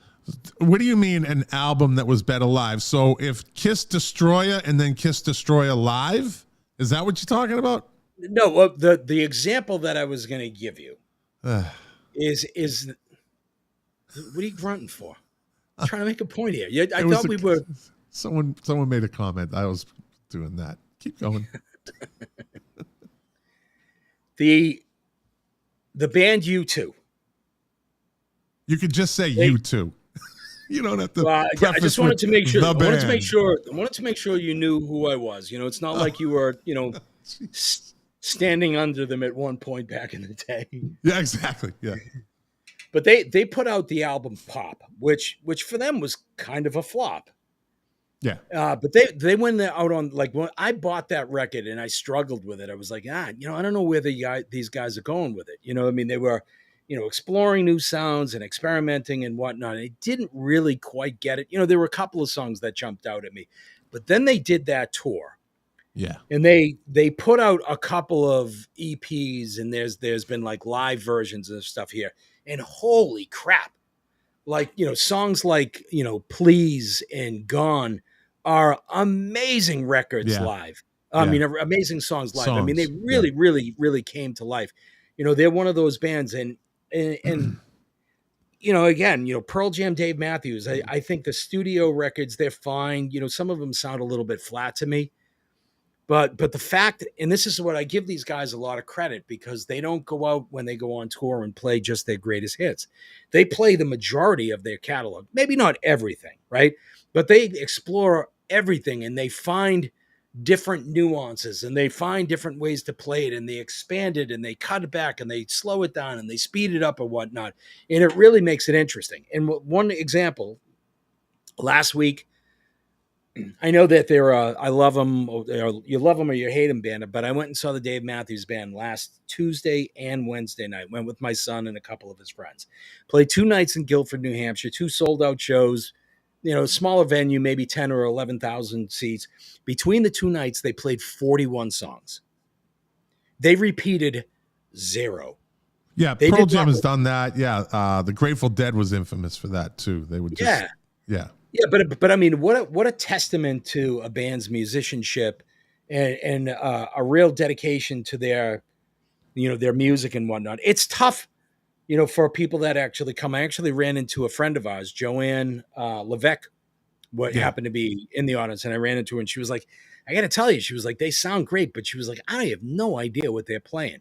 What do you mean an album that was better live? So if Kiss Destroyer and then Kiss Destroyer live, is that what you're talking about? No, well, the example that I was going to give you is what are you grunting for? I'm trying to make a point here. I thought we were. Someone made a comment. I was doing that. Keep going. The band U2. You could just say U2. You don't have to. I just wanted to make sure. I wanted to make sure you knew who I was. You know, it's not like you were, standing under them at one point back in the day. Yeah, exactly. Yeah. But they put out the album Pop, which for them was kind of a flop. Yeah. But they went out on, like, when I bought that record and I struggled with it, I was like, I don't know where these guys are going with it. You know, I mean, they were, exploring new sounds and experimenting and whatnot. And I didn't really quite get it. There were a couple of songs that jumped out at me, but then they did that tour. Yeah. And they put out a couple of EPs, and there's been like live versions of stuff here. And holy crap. Like, songs like, Please and Gone are amazing records Yeah. live. I Yeah. mean, amazing songs live. I mean, they Songs. really, really, really came to life. They're one of those bands, and again, Pearl Jam, Dave Matthews. I think the studio records, they're fine. Some of them sound a little bit flat to me, but the fact, and this is what I give these guys a lot of credit, because they don't go out when they go on tour and play just their greatest hits. They play the majority of their catalog, maybe not everything, right? But they explore everything, and they find different nuances, and they find different ways to play it, and they expand it, and they cut it back, and they slow it down, and they speed it up or whatnot. And it really makes it interesting. And one example, last week, I know that they're I love them, or you love them or you hate them band, but I went and saw the Dave Matthews Band last Tuesday and Wednesday night. Went with my son and a couple of his friends. Played 2 nights in Guilford, New Hampshire, 2 sold out shows. Smaller venue, maybe 10 or 11,000 seats. Between the 2 nights, they played 41 songs. They repeated 0. Yeah, They Pearl did Jam not- has done that. Yeah, the Grateful Dead was infamous for that too. They would just yeah. But I mean, what a testament to a band's musicianship and a real dedication to their music and whatnot. It's tough, for people that actually come. I actually ran into a friend of ours, Joanne Levesque, happened to be in the audience, and I ran into her, and she was like, I got to tell you, she was like, they sound great, but she was like, I have no idea what they're playing.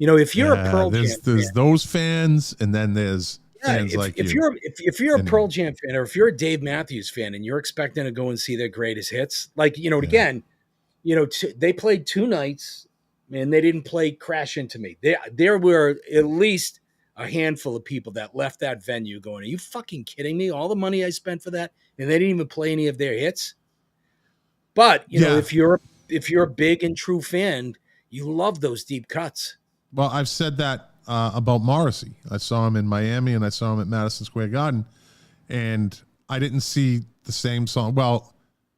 If you're a Pearl Jam there's fan, those fans, and then there's fans like if you. if you're a Pearl Jam fan, or if you're a Dave Matthews fan, and you're expecting to go and see their greatest hits, like again, they played 2 nights, and they didn't play Crash Into Me. There were at least a handful of people that left that venue going, are you fucking kidding me? All the money I spent for that, and they didn't even play any of their hits. But if you're a big and true fan, you love those deep cuts. Well, I've said that about Morrissey. I saw him in Miami, and I saw him at Madison Square Garden, and I didn't see the same song. Well,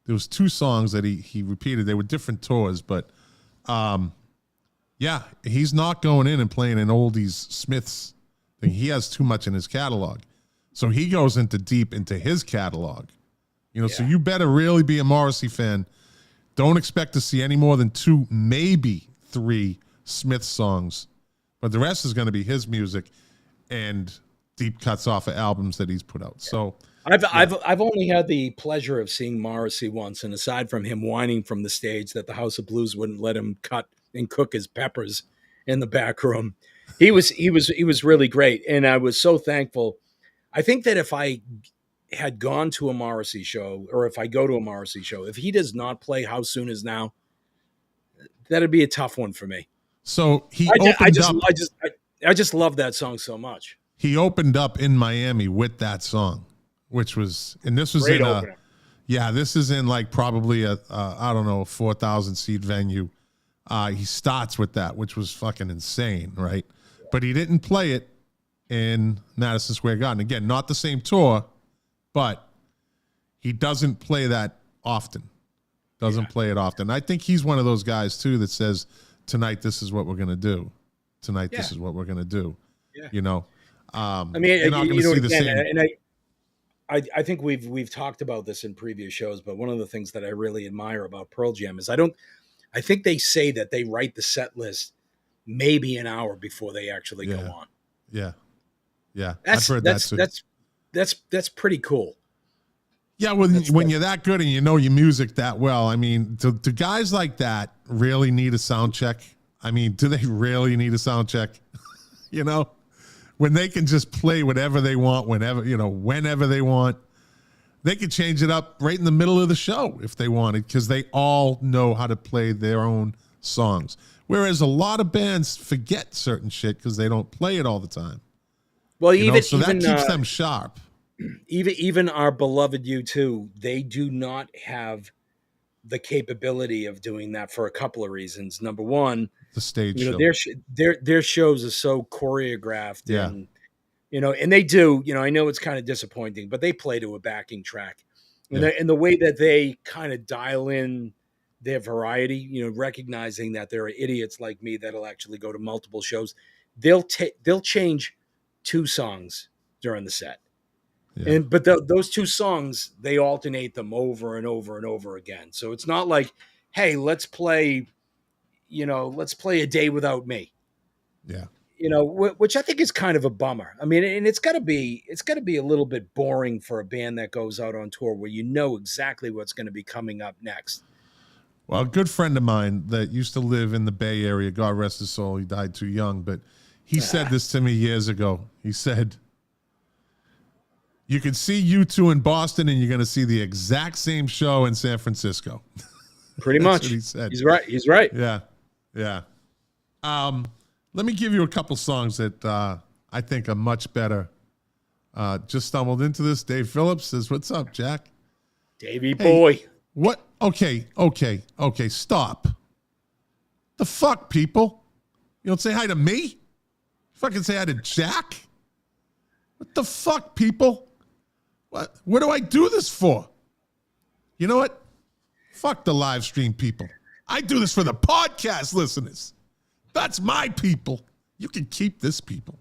there was 2 songs that he repeated. They were different tours, but yeah, he's not going in and playing an oldies Smiths thing. He has too much in his catalog, so he goes deep into his catalog. So you better really be a Morrissey fan. Don't expect to see any more than 2, maybe 3 Smith songs, but the rest is going to be his music and deep cuts off of albums that he's put out. So I've only had the pleasure of seeing Morrissey once, and aside from him whining from the stage that the House of Blues wouldn't let him cut and cook his peppers in the back room, he was really great, and I was so thankful. I think that if I had gone to a Morrissey show, or if I go to a Morrissey show, if he does not play How Soon Is Now, that'd be a tough one for me. So I just love that song so much. He opened up in Miami with that song, which was, and this was Great in opener. this is in like probably a 4,000 seat venue. He starts with that, which was fucking insane, right? But he didn't play it in Madison Square Garden. Again, not the same tour, but he doesn't play that often. Play it often. I think he's one of those guys too that says, tonight this is what we're going to do. Tonight this is what we're going to do. Yeah. I mean, you're not going to see the same. And I think we've talked about this in previous shows, but one of the things that I really admire about Pearl Jam is I think they say that they write the set list maybe an hour before they actually go on. Yeah. I've heard that too. That's pretty cool. Yeah, when you're that good and you know your music that well, I mean, do guys like that really need a sound check? I mean, do they really need a sound check? When they can just play whatever they want, whenever they want. They could change it up right in the middle of the show if they wanted, because they all know how to play their own songs. Whereas a lot of bands forget certain shit because they don't play it all the time. Well, so that keeps them sharp. Even our beloved U2, they do not have the capability of doing that for a couple of reasons. Number one, the stage show. Their shows are so choreographed, and they do. I know it's kind of disappointing, but they play to a backing track, and the way that they kind of dial in their variety, recognizing that there are idiots like me that'll actually go to multiple shows. They'll change 2 songs during the set. Yeah. But those two songs, they alternate them over and over and over again. So it's not like, hey, let's play A Day Without Me. Yeah. Which I think is kind of a bummer. I mean, and it's got to be a little bit boring for a band that goes out on tour where you know exactly what's going to be coming up next. Well, a good friend of mine that used to live in the Bay Area, God rest his soul, he died too young, but he said this to me years ago. He said, you can see U2 in Boston and you're going to see the exact same show in San Francisco. Pretty much. What he said. He's right. He's right. Yeah. Yeah. Let me give you a couple songs that I think are much better. Just stumbled into this. Dave Phillips says, what's up, Jack? Davey boy. What? Okay. Stop. The fuck, people? You don't say hi to me? Fucking say hi to Jack? What the fuck, people? What do I do this for? You know what? Fuck the live stream people. I do this for the podcast listeners. That's my people. You can keep this people.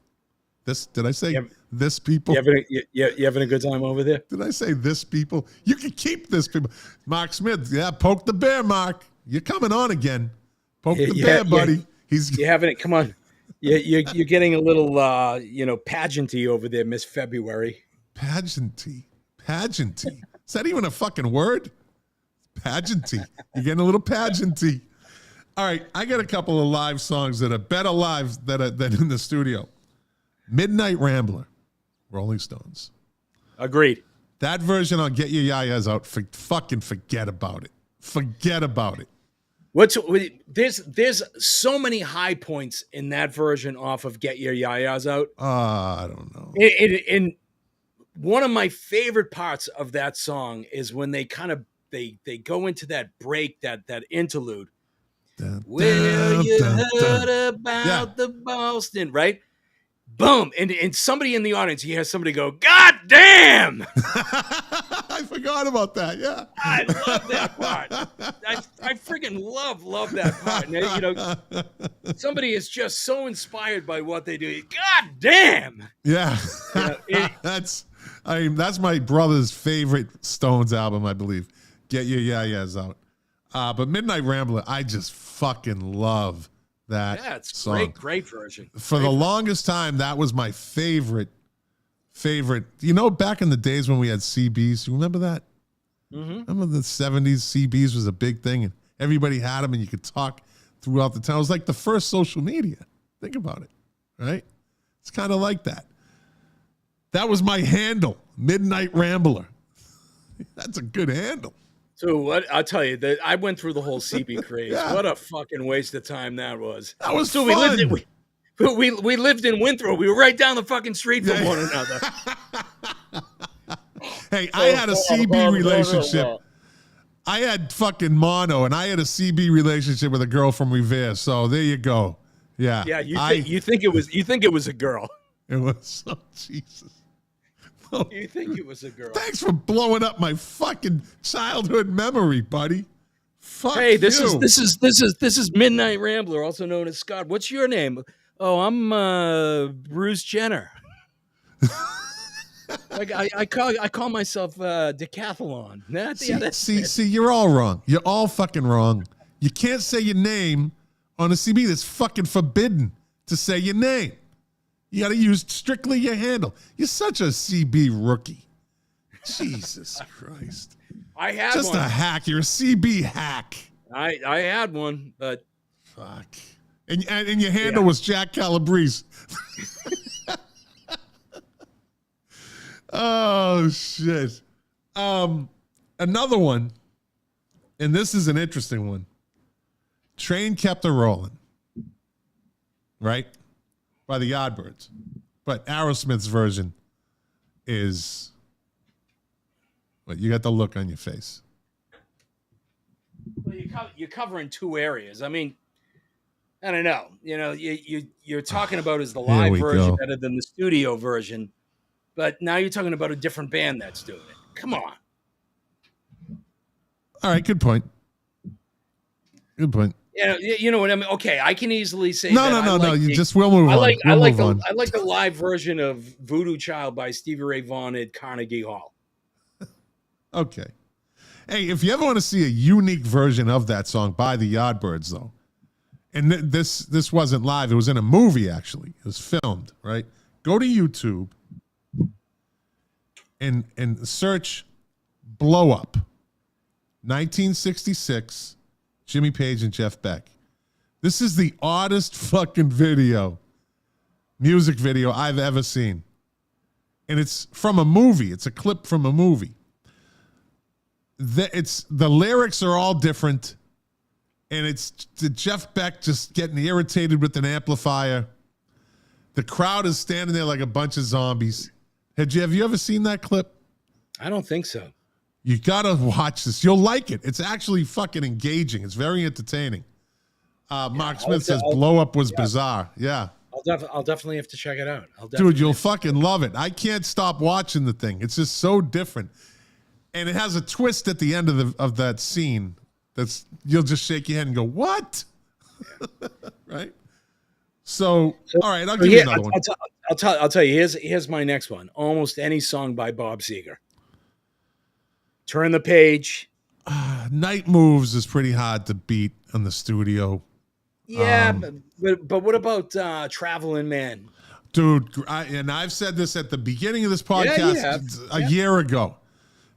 Did I say this people? You having a good time over there? Did I say this people? You can keep this people. Mark Smith, poke the bear, Mark. You're coming on again. Poke the bear, buddy. You're having it. Come on. You're getting a little, pageanty over there, Miss February. Pageanty. Is that even a fucking word? Pageanty. You're getting a little pageanty. All right, I got a couple of live songs that are better live than in the studio. Midnight Rambler, Rolling Stones. Agreed. That version on Get Your Yayas Out, fucking forget about it. Forget about it. There's so many high points in that version off of Get Your Yayas Out. I don't know. And one of my favorite parts of that song is when they kind of they go into that break, that interlude. Well, you heard about the Boston, right? Boom. And somebody in the audience, you hear somebody go, God damn! I forgot about that, yeah. I love that part. I freaking love that part. And, somebody is just so inspired by what they do. God damn! Yeah. That's my brother's favorite Stones album, I believe. Get Your Yayas Out. But Midnight Rambler, I just fucking love that. Yeah, it's song. Great version. For the longest time, that was my favorite. Back in the days when we had CBs, you remember that? Mm-hmm. Remember the 70s, CBs was a big thing, and everybody had them, and you could talk throughout the town. It was like the first social media. Think about it, right? It's kind of like that. That was my handle, Midnight Rambler. That's a good handle. So what I'll tell you that I went through the whole CB craze. Yeah. What a fucking waste of time that was. That was so fun. We lived in Winthrop. We were right down the fucking street from one another. Hey, I had a CB relationship. I had fucking mono, and I had a CB relationship with a girl from Revere. So there you go. Yeah. Yeah. You think it was a girl? It was. Oh, Jesus. You think it was a girl? Thanks for blowing up my fucking childhood memory, buddy. Fuck. Hey, this is Midnight Rambler, also known as Scott. What's your name? Oh, I'm Bruce Jenner. Like I call myself Decathlon. See, you're all wrong. You're all fucking wrong. You can't say your name on a CB. That's fucking forbidden to say your name. You got to use strictly your handle. You're such a CB rookie. Jesus Christ. I had just one. A hack. You're a CB hack. I had one, but fuck. And your handle was Jack Calabrese. Oh shit. Another one, and this is an interesting one. Train Kept a Rolling. Right? By the Yardbirds. But Aerosmith's version is what you got the look on your face. Well, you're covering two areas. I mean, I don't know. You're talking about is the live version better than the studio version, but now you're talking about a different band that's doing it. Come on. All right, good point. Good point. You know what I mean? Okay, I can easily say No, that. no. Like You just we'll move on. I like move on. I like the live version of Voodoo Child by Stevie Ray Vaughan at Carnegie Hall. Okay. Hey, if you ever want to see a unique version of that song by the Yardbirds, though, and this wasn't live, it was in a movie, actually. It was filmed, right? Go to YouTube and search Blow Up, 1966, Jimmy Page and Jeff Beck. This is the oddest fucking music video I've ever seen. And it's from a movie. It's a clip from a movie. The lyrics are all different. And it's Jeff Beck just getting irritated with an amplifier. The crowd is standing there like a bunch of zombies. Have you ever seen that clip? I don't think so. You gotta watch this. You'll like it. It's actually fucking engaging. It's very entertaining. Mark Smith says Blow Up was bizarre. Yeah. I'll definitely have to check it out. Dude, you'll fucking love it. I can't stop watching the thing. It's just so different. And it has a twist at the end of that scene that's you'll just shake your head and go, what? Right? So, all right, I'll give you another one. I'll tell you, here's my next one. Almost any song by Bob Seger. Turn the Page. Night Moves is pretty hard to beat in the studio. Yeah, but what about Traveling Man? Dude, I've said this at the beginning of this podcast a year ago.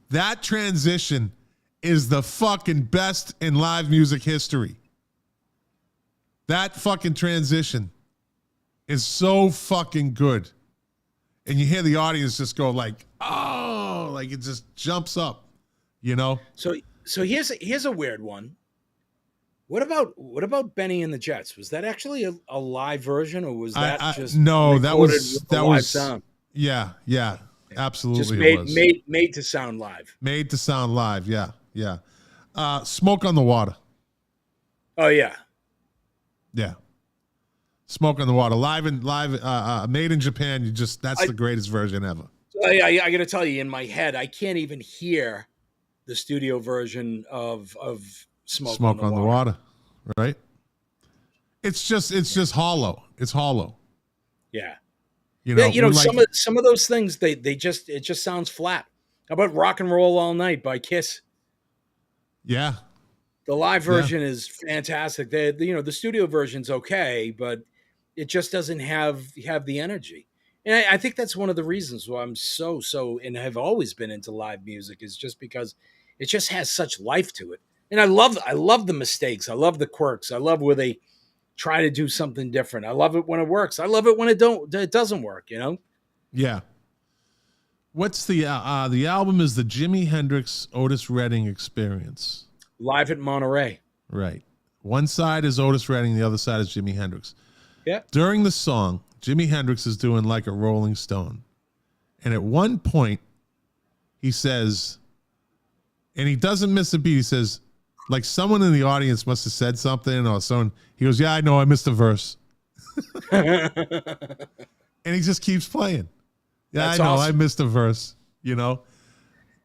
That transition is the fucking best in live music history. That fucking transition is so fucking good. And you hear the audience just go like, oh, like it just jumps up, you know? So here's a weird one. What about Benny and the Jets? Was that actually a live version, or was that just no? That was sound? Yeah, absolutely. Just made to sound live. Made to sound live. Yeah. Smoke on the Water. Oh yeah. Smoke on the Water, live, made in Japan. That's the greatest version ever. I got to tell you, in my head, I can't even hear the studio version of Smoke on the Water, right? It's just hollow. It's hollow. Yeah. Some of those things it just sounds flat. How about Rock and Roll All Night by Kiss? Yeah. The live version is fantastic. The studio version's okay, but it just doesn't have the energy. And I think that's one of the reasons why I'm so and have always been into live music, is just because it just has such life to it. And I love the mistakes. I love the quirks. I love where they try to do something different. I love it when it works. I love it when it doesn't work, you know? Yeah. What's the album is the Jimi Hendrix Otis Redding Experience. Live at Monterey. Right. One side is Otis Redding, the other side is Jimi Hendrix. Yeah. During the song, Jimi Hendrix is doing like a Rolling Stone. And at one point, he says, and he doesn't miss a beat, he says, like someone in the audience must have said something or someone, he goes, yeah, I know, I missed a verse. And he just keeps playing. Yeah, That's I know, awesome. I missed a verse, you know?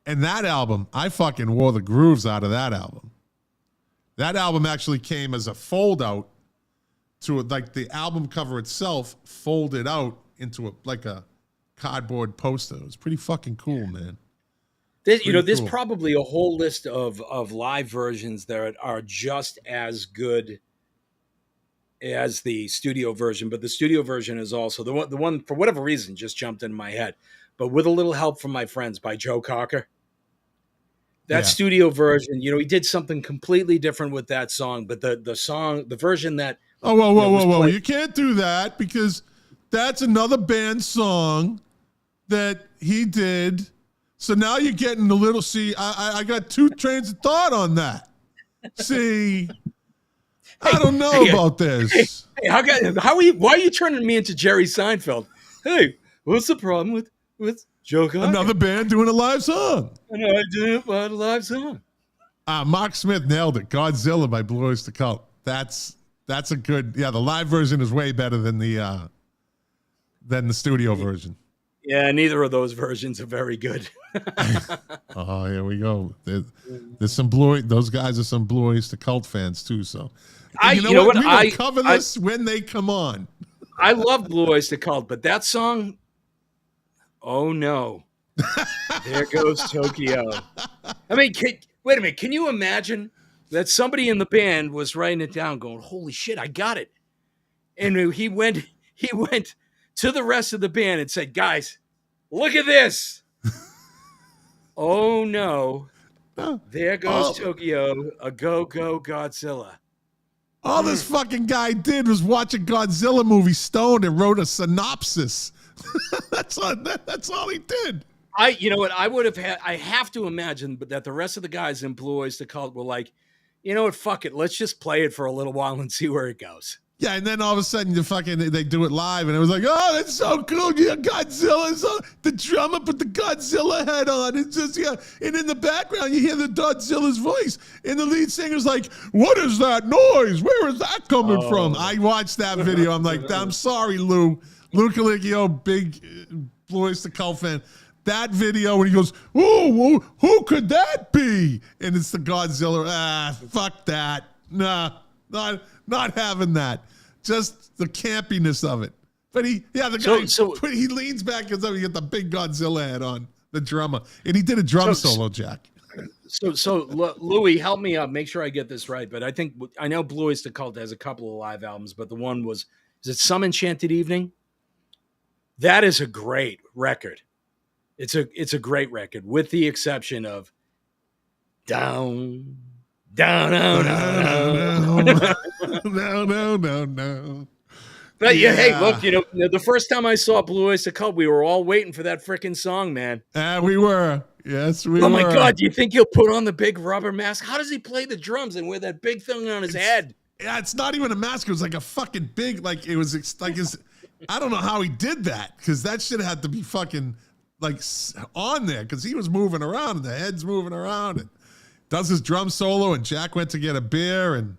And that album, I fucking wore the grooves out of that album. That album actually came as a fold out to like the album cover itself folded out into a cardboard poster. It was pretty fucking cool, man. There's probably a whole list of live versions that are just as good as the studio version, but the studio version is also the one for whatever reason just jumped into my head. But with a little help from my friends by Joe Cocker. That studio version, he did something completely different with that song, but the version that whoa. You can't do that because that's another band song that he did. So now you're getting a little, I got two trains of thought on that. See, I don't know about this. Hey, why are you turning me into Jerry Seinfeld? Hey, what's the problem with Joe Cocker? Another band doing a live song. An idea about a live song. Mark Smith nailed it. Godzilla by Blue Oyster Cult. That's a good, the live version is way better than the studio version. Yeah, neither of those versions are very good. Oh, here we go. There's some those guys are some Blue Oyster Cult fans too. So, You know what? We will cover this when they come on. I love Blue Oyster Cult, but that song, oh no. There goes Tokyo. I mean, wait a minute. Can you imagine that somebody in the band was writing it down going, holy shit, I got it. And he went to the rest of the band and said, guys, look at this. Oh no. There goes Tokyo, a go-go Godzilla. All this fucking guy did was watch a Godzilla movie stoned and wrote a synopsis. That's all he did. You know what? I have to imagine that the rest of the guys in Blue Oyster Cult were like, you know what? Fuck it. Let's just play it for a little while and see where it goes. Yeah, and then all of a sudden they do it live, and it was like, oh, that's so cool. Yeah, Godzilla's on. The drummer put the Godzilla head on. It's just, yeah. And in the background, you hear the Godzilla's voice. And the lead singer's like, what is that noise? Where is that coming from? I watched that video. I'm like, I'm sorry, Lou. Lou Colicchio, big Blue Oyster Cult fan. That video when he goes, oh, who could that be? And it's the Godzilla. Fuck that. Nah, not having that. Just the campiness of it. But he leans back and he got the big Godzilla head on, the drummer. And he did a drum solo, Jack. So Louis, help me out. Make sure I get this right. But I know Blue Oyster Cult has a couple of live albums, but the one is it Some Enchanted Evening? That is a great record. It's a great record, with the exception of down. No. But yeah, hey, look, the first time I saw Blue Oyster Cult, we were all waiting for that freaking song, man. We were. Yes, we were. Oh my God, do you think he'll put on the big rubber mask? How does he play the drums and wear that big thing on his head? Yeah, it's not even a mask. It was like a fucking big, like it was like his. I don't know how he did that, because that shit had to be fucking like on there, because he was moving around and the head's moving around and does his drum solo, and Jack went to get a beer and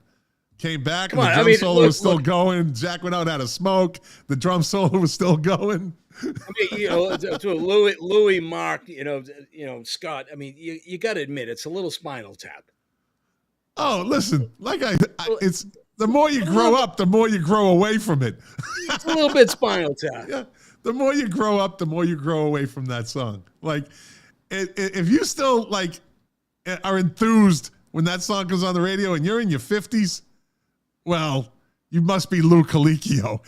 came back and the drum solo was still going. Jack went out and had a smoke. The drum solo was still going. I mean, to Louis, Mark, Scott. I mean, you got to admit it's a little Spinal Tap. Oh, listen, it's the more you grow up, the more you grow away from it. It's a little bit Spinal Tap. Yeah, the more you grow up, the more you grow away from that song. Like, if you still like are enthused when that song comes on the radio and you're in your 50s, well, you must be Lou Colicchio.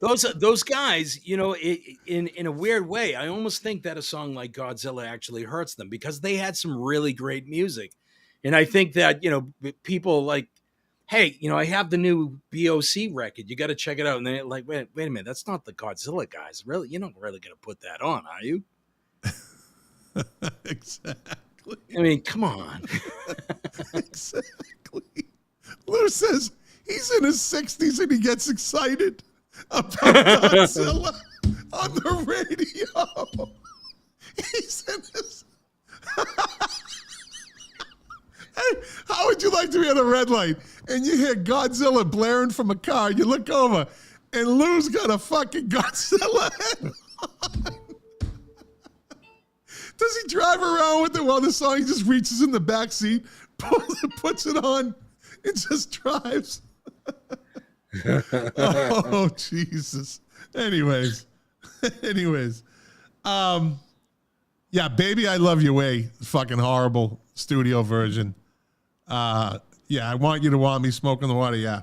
Those guys, in a weird way, I almost think that a song like Godzilla actually hurts them, because they had some really great music. And I think that, people like, hey, I have the new BOC record. You got to check it out. And they're like, wait a minute. That's not the Godzilla guys. Really? You're not really going to put that on, are you? Exactly. I mean, come on. Exactly. Lou says he's in his 60s and he gets excited about Godzilla on the radio. He's in his... Hey, how would you like to be at a red light and you hear Godzilla blaring from a car? You look over and Lou's got a fucking Godzilla head on. Does he drive around with it while the song? He just reaches in the back seat, puts it on, and just drives. Oh, Jesus. Anyways. Yeah, Baby I Love Your Way, fucking horrible studio version. Yeah, I Want You to Want Me, Smoke in the Water, yeah.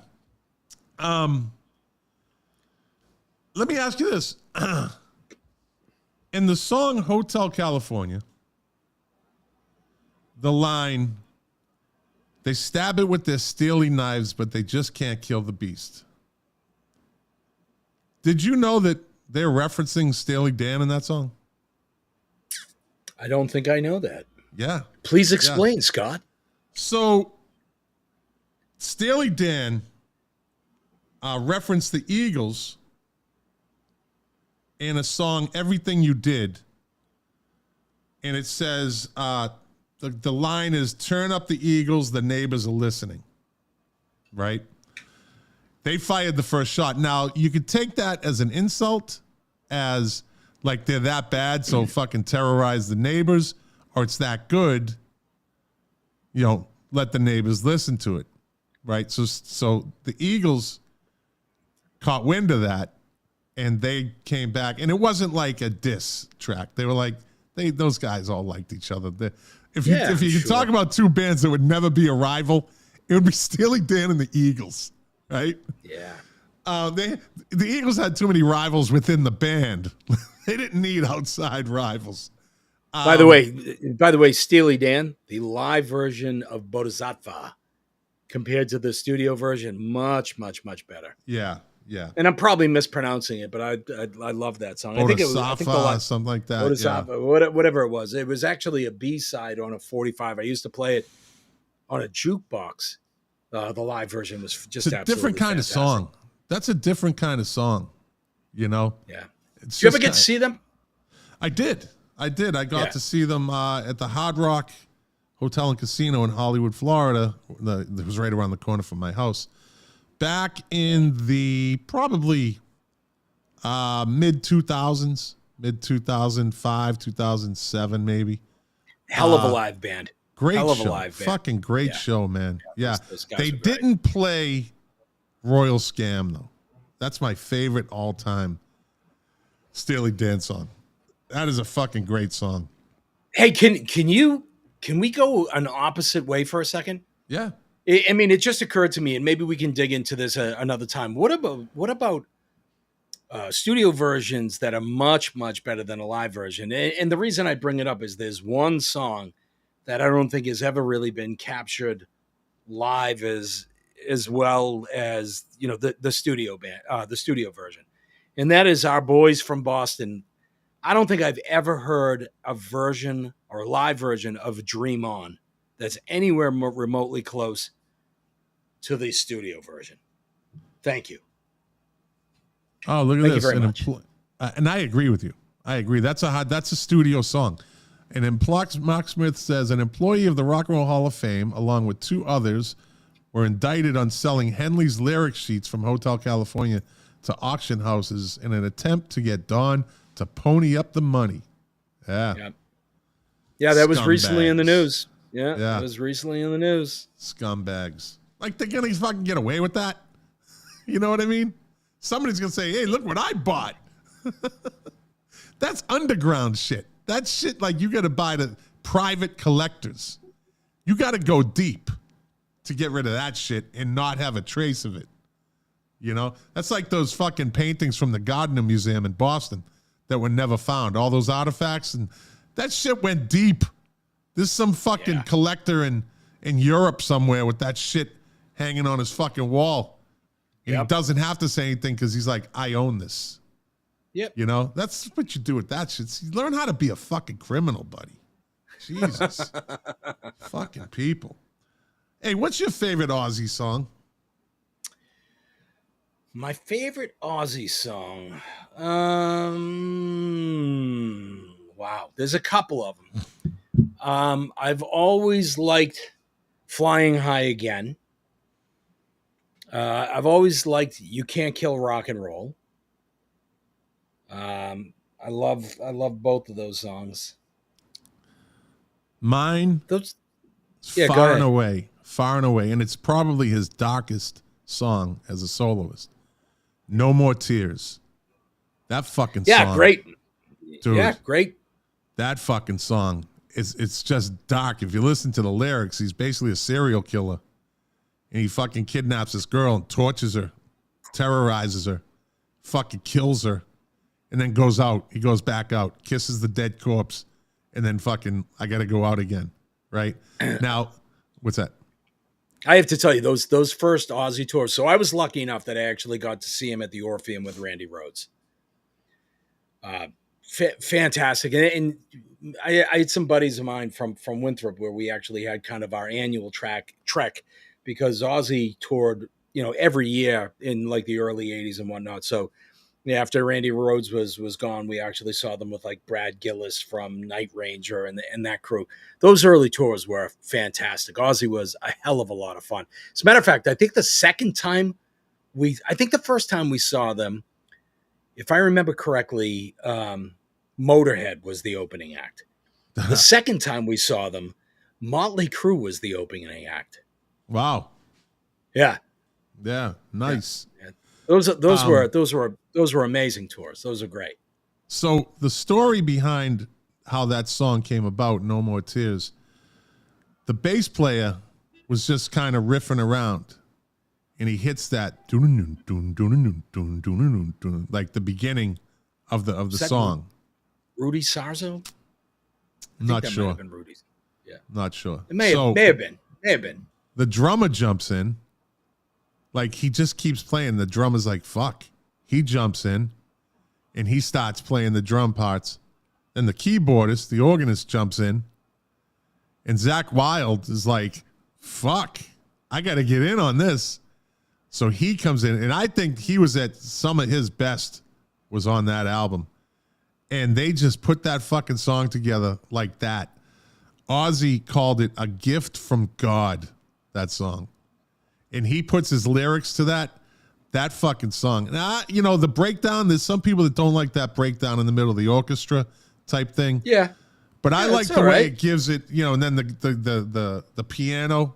Let me ask you this. In the song Hotel California, the line, they stab it with their steely knives, but they just can't kill the beast. Did you know that they're referencing Steely Dan in that song? I don't think I know that. Yeah. Please explain, Scott. So, Steely Dan referenced the Eagles in a song, Everything You Did. And it says, the line is, turn up the Eagles, the neighbors are listening. Right? They fired the first shot. Now, you could take that as an insult, as like they're that bad, so fucking terrorize the neighbors, or it's that good, let the neighbors listen to it, right? So the Eagles caught wind of that, and they came back, and it wasn't like a diss track. They were like, those guys all liked each other. If you could talk about two bands that would never be a rival, it would be Steely Dan and the Eagles, right? Yeah. The Eagles had too many rivals within the band. They didn't need outside rivals. By the way, Steely Dan, the live version of Bodhisattva compared to the studio version, much, much, much better. Yeah, yeah. And I'm probably mispronouncing it, but I love that song. I think the something like that. Bodhisattva, whatever it was. It was actually a B-side on a 45. I used to play it on a jukebox. The live version was just a different kind of song. That's a different kind of song, you know? Yeah. Did you ever get to see them? I did. I got to see them at the Hard Rock Hotel and Casino in Hollywood, Florida. It was right around the corner from my house. Back in the probably mid-2000s, mid-2005, 2007 maybe. Hell of a live band. Great Hell of show. a live band. Fucking great show, man. Yeah. Those guys They are great. didn't play Royal Scam, though. That's my favorite all-time Steely Dan song. That is a fucking great song. Hey, can we go an opposite way for a second? Yeah. I mean, it just occurred to me, and maybe we can dig into this another time. What about studio versions that are much, much better than a live version? And the reason I bring it up is there's one song that I don't think has ever really been captured live as well as, you know, the studio band, the studio version, and that is Our Boys from Boston. I don't think I've ever heard a version or a live version of Dream On that's anywhere remotely close to the studio version. Thank you. Oh, look at Thank this. you very much. And I agree with you. I agree. That's a studio song. And then Mark Smith says an employee of the Rock and Roll Hall of Fame, along with two others, were indicted on selling Henley's lyric sheets from Hotel California to auction houses in an attempt to get Don to pony up the money. Yeah. Yeah, that was recently in the Scumbags. news. Yeah, that was recently in the news. Scumbags. Like, they're going to fucking get away with that? You know what I mean? Somebody's going to say, hey, look what I bought. That's underground shit. That shit, like, you got to buy the private collectors. You got to go deep to get rid of that shit and not have a trace of it. You know? That's like those fucking paintings from the Gardner Museum in Boston that were never found. All those artifacts, and that shit went deep. There's some fucking collector in Europe somewhere with that shit hanging on his fucking wall. And he doesn't have to say anything because he's like, I own this. Yep. You know, that's what you do with that shit. You learn how to be a fucking criminal, buddy. Jesus. Fucking people. Hey, what's your favorite Aussie song? My favorite Aussie song. Wow. There's a couple of them. I've always liked Flying High Again. I've always liked You Can't Kill Rock and Roll. I love both of those songs. Mine, Those, far and away, and it's probably his darkest song as a soloist. No More Tears. That fucking song. Great. Dude, Yeah, great. that fucking song it's just dark. If you listen to the lyrics, he's basically a serial killer. And he fucking kidnaps this girl and tortures her, terrorizes her, fucking kills her, and then goes out. He goes back out, kisses the dead corpse, and then fucking, I gotta go out again. Right? Now, what's that? I have to tell you, those first Aussie tours. So I was lucky enough that I actually got to see him at the Orpheum with Randy Rhoads. Fantastic. And I had some buddies of mine from Winthrop where we actually had kind of our annual trek because Ozzy toured, you know, every year in like the early 80s and whatnot. So yeah, after Randy Rhoads was gone, we actually saw them with like Brad Gillis from Night Ranger and that crew. Those early tours were fantastic. Ozzy was a hell of a lot of fun. As a matter of fact, I think the first time we saw them, if I remember correctly, Motorhead was the opening act. The second time we saw them, Motley Crue was the opening act. Wow. Yeah. Yeah. Nice. Yeah. Those were amazing tours. Those are great. So the story behind how that song came about, No More Tears, the bass player was just kind of riffing around, and he hits that like the beginning of the song. Rudy Sarzo? Not Might sure. have been Rudy's. Yeah. Not sure. It may have been. The drummer jumps in. Like, he just keeps playing. The drummer's like, fuck. He jumps in, and he starts playing the drum parts. Then the keyboardist, the organist, jumps in. And Zakk Wylde is like, fuck, I got to get in on this. So he comes in, and I think he was at some of his best was on that album. And they just put that fucking song together like that. Ozzy called it a gift from God, that song. And he puts his lyrics to that fucking song. Now, you know, the breakdown, there's some people that don't like that breakdown in the middle of the orchestra type thing. Yeah. But I like the way it gives it, you know, and then the piano.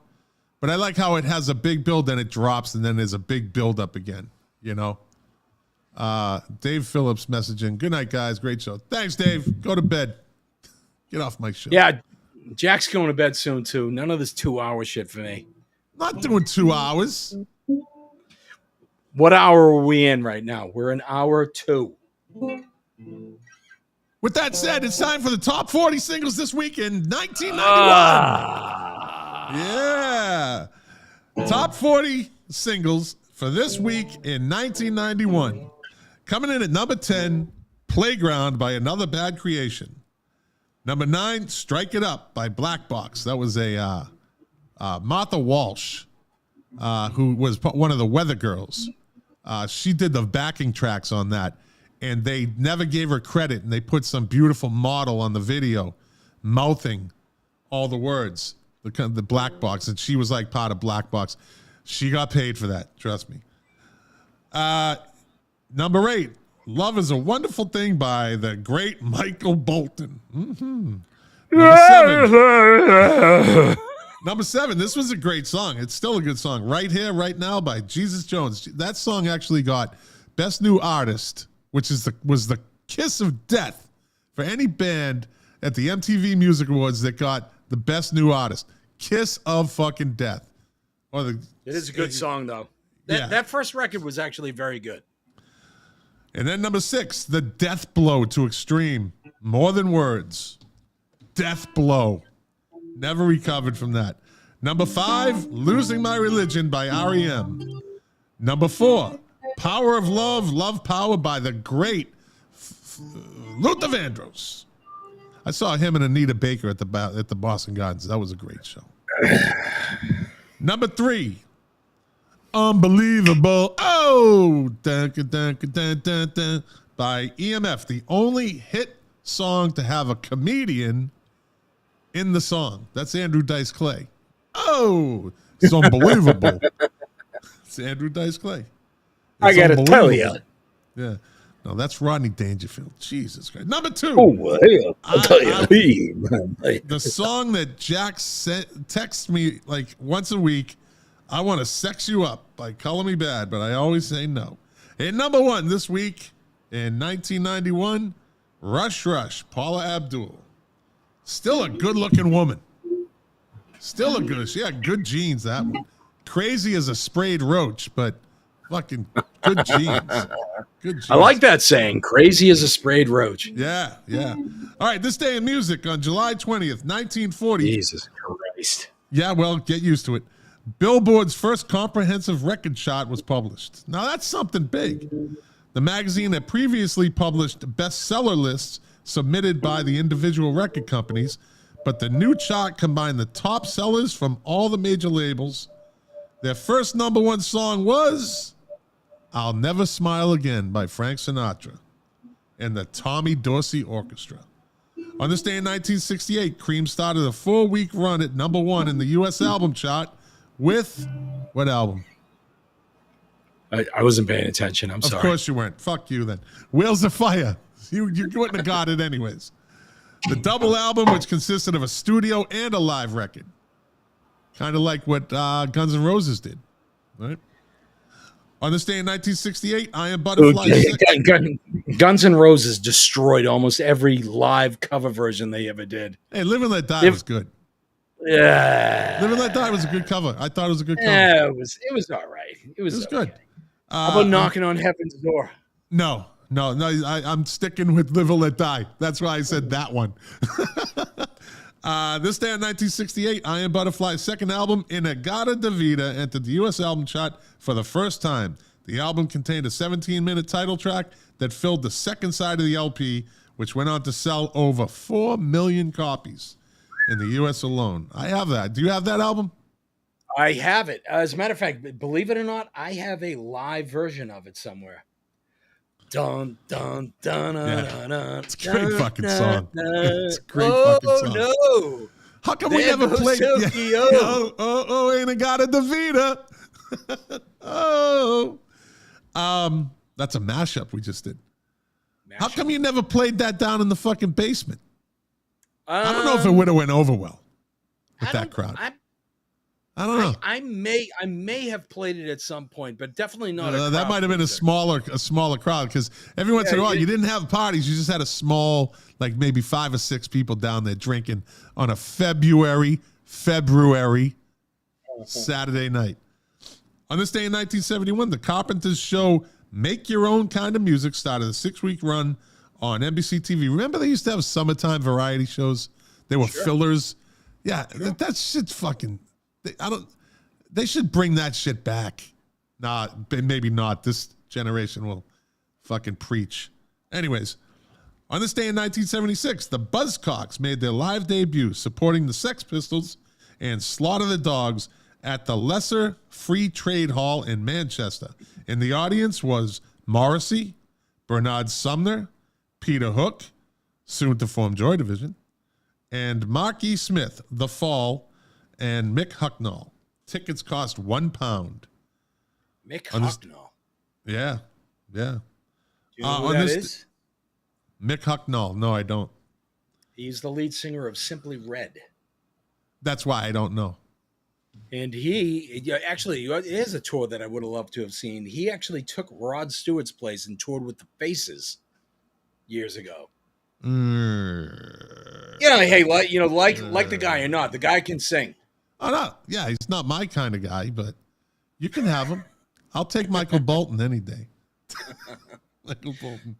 But I like how it has a big build, then it drops, and then there's a big build up again, you know. Dave Phillips messaging. Good night, guys. Great show. Thanks, Dave. Go to bed. Get off my show. Yeah, Jack's going to bed soon, too. None of this 2-hour shit for me. Not doing 2 hours. What hour are we in right now? We're in hour 2. With that said, it's time for the top 40 singles this week in 1991. Yeah. Top 40 singles for this week in 1991. Coming in at number 10, Playground by Another Bad Creation. Number 9, Strike It Up by Black Box. That was a Martha Walsh, who was one of the Weather Girls. She did the backing tracks on that, and they never gave her credit, and they put some beautiful model on the video mouthing all the words, the Black Box, and she was like part of Black Box. She got paid for that, trust me. Number 8, Love is a Wonderful Thing by the great Michael Bolton. Mm-hmm. Number 7, this was a great song. It's still a good song. Right Here, Right Now by Jesus Jones. That song actually got Best New Artist, which was the kiss of death for any band at the MTV Music Awards that got the Best New Artist. Kiss of fucking death. It is a good song, though. That first record was actually very good. And then number 6, The Death Blow to Extreme. More Than Words. Death Blow. Never recovered from that. Number 5, Losing My Religion by R.E.M. Number 4, Power of Love, Love Power by the great Luther Vandross. I saw him and Anita Baker at the Boston Gardens. That was a great show. Number 3, Unbelievable. Oh, dun, dun, dun, dun, dun, dun, by EMF, the only hit song to have a comedian in the song. That's Andrew Dice Clay. Oh, it's unbelievable. It's Andrew Dice Clay. I gotta tell you. Yeah. No, that's Rodney Dangerfield. Jesus Christ. Number 2. Oh, well, I'll tell you. The song that Jack texts me like once a week, I Want to Sex You Up by Color Me Bad, but I always say no. And number 1 this week in 1991, Rush Rush, Paula Abdul. Still a good-looking woman. Still a good. She had good genes, that one. Crazy as a sprayed roach, but fucking good genes. Good genes. I like that saying, crazy as a sprayed roach. Yeah, yeah. All right, this day in music on July 20th, 1940. Jesus Christ. Yeah, well, get used to it. Billboard's first comprehensive record chart was published. Now, that's something big. The magazine had previously published bestseller lists submitted by the individual record companies, but the new chart combined the top sellers from all the major labels. Their first number 1 song was I'll Never Smile Again by Frank Sinatra and the Tommy Dorsey Orchestra. On this day in 1968, Cream started a 4-week run at number 1 in the U.S. album chart with what album? I wasn't paying attention. I'm sorry. Of course you weren't. Fuck you then. Wheels of Fire. You wouldn't have got it anyways. The double album, which consisted of a studio and a live record. Kind of like what Guns N' Roses did, right? On this day in 1968, Iron Butterfly. Guns N' Roses destroyed almost every live cover version they ever did. Hey, Live and Let Die was good. Yeah. Live and Let Die was a good cover. I thought it was a good cover. Yeah, it was all right. It was okay. Good. How about Knocking on Heaven's Door? No. I'm sticking with Live and Let Die. That's why I said that one. This day in 1968, Iron Butterfly's second album, In-A-Gadda-Da-Vida, entered the U.S. album chart for the first time. The album contained a 17-minute title track that filled the second side of the LP, which went on to sell over 4 million copies in the U.S. alone. I have that. Do you have that album? I have it. As a matter of fact, believe it or not, I have a live version of it somewhere. Dun, dun, dun, Yeah. dun, dun, It's a great fucking song. It's a great oh, fucking song. No. How come we There never goes played? Tokyo. In-A-Gadda-Da-Vida. That's a mashup we just did. How come you never played that down in the fucking basement? I don't know if it would have went over well with that crowd. I don't know. I may have played it at some point, but definitely not. That might have been a smaller crowd, because every once in a while you didn't have parties. You just had a small, like maybe 5 or 6 people down there drinking on a February Saturday night. On this day in 1971, the Carpenters show Make Your Own Kind of Music started a 6-week run on NBC TV. Remember they used to have summertime variety shows? They were fillers. Yeah, that shit's fucking. They should bring that shit back. Nah, maybe not. This generation will fucking preach. Anyways, on this day in 1976, the Buzzcocks made their live debut supporting the Sex Pistols and Slaughter the Dogs at the Lesser Free Trade Hall in Manchester. In the audience was Morrissey, Bernard Sumner, Peter Hook, soon to form Joy Division, and Mark E. Smith, The Fall, and Mick Hucknall. Tickets cost £1. Mick Hucknall. Yeah. Do you know who that is? Mick Hucknall. No, I don't. He's the lead singer of Simply Red. That's why I don't know. And he actually, it is a tour that I would have loved to have seen. He actually took Rod Stewart's place and toured with the Faces years ago. Yeah, hey, like the guy or not, the guy can sing. Oh no, yeah, he's not my kind of guy, but you can have him. I'll take Michael Bolton any day. Michael Bolton.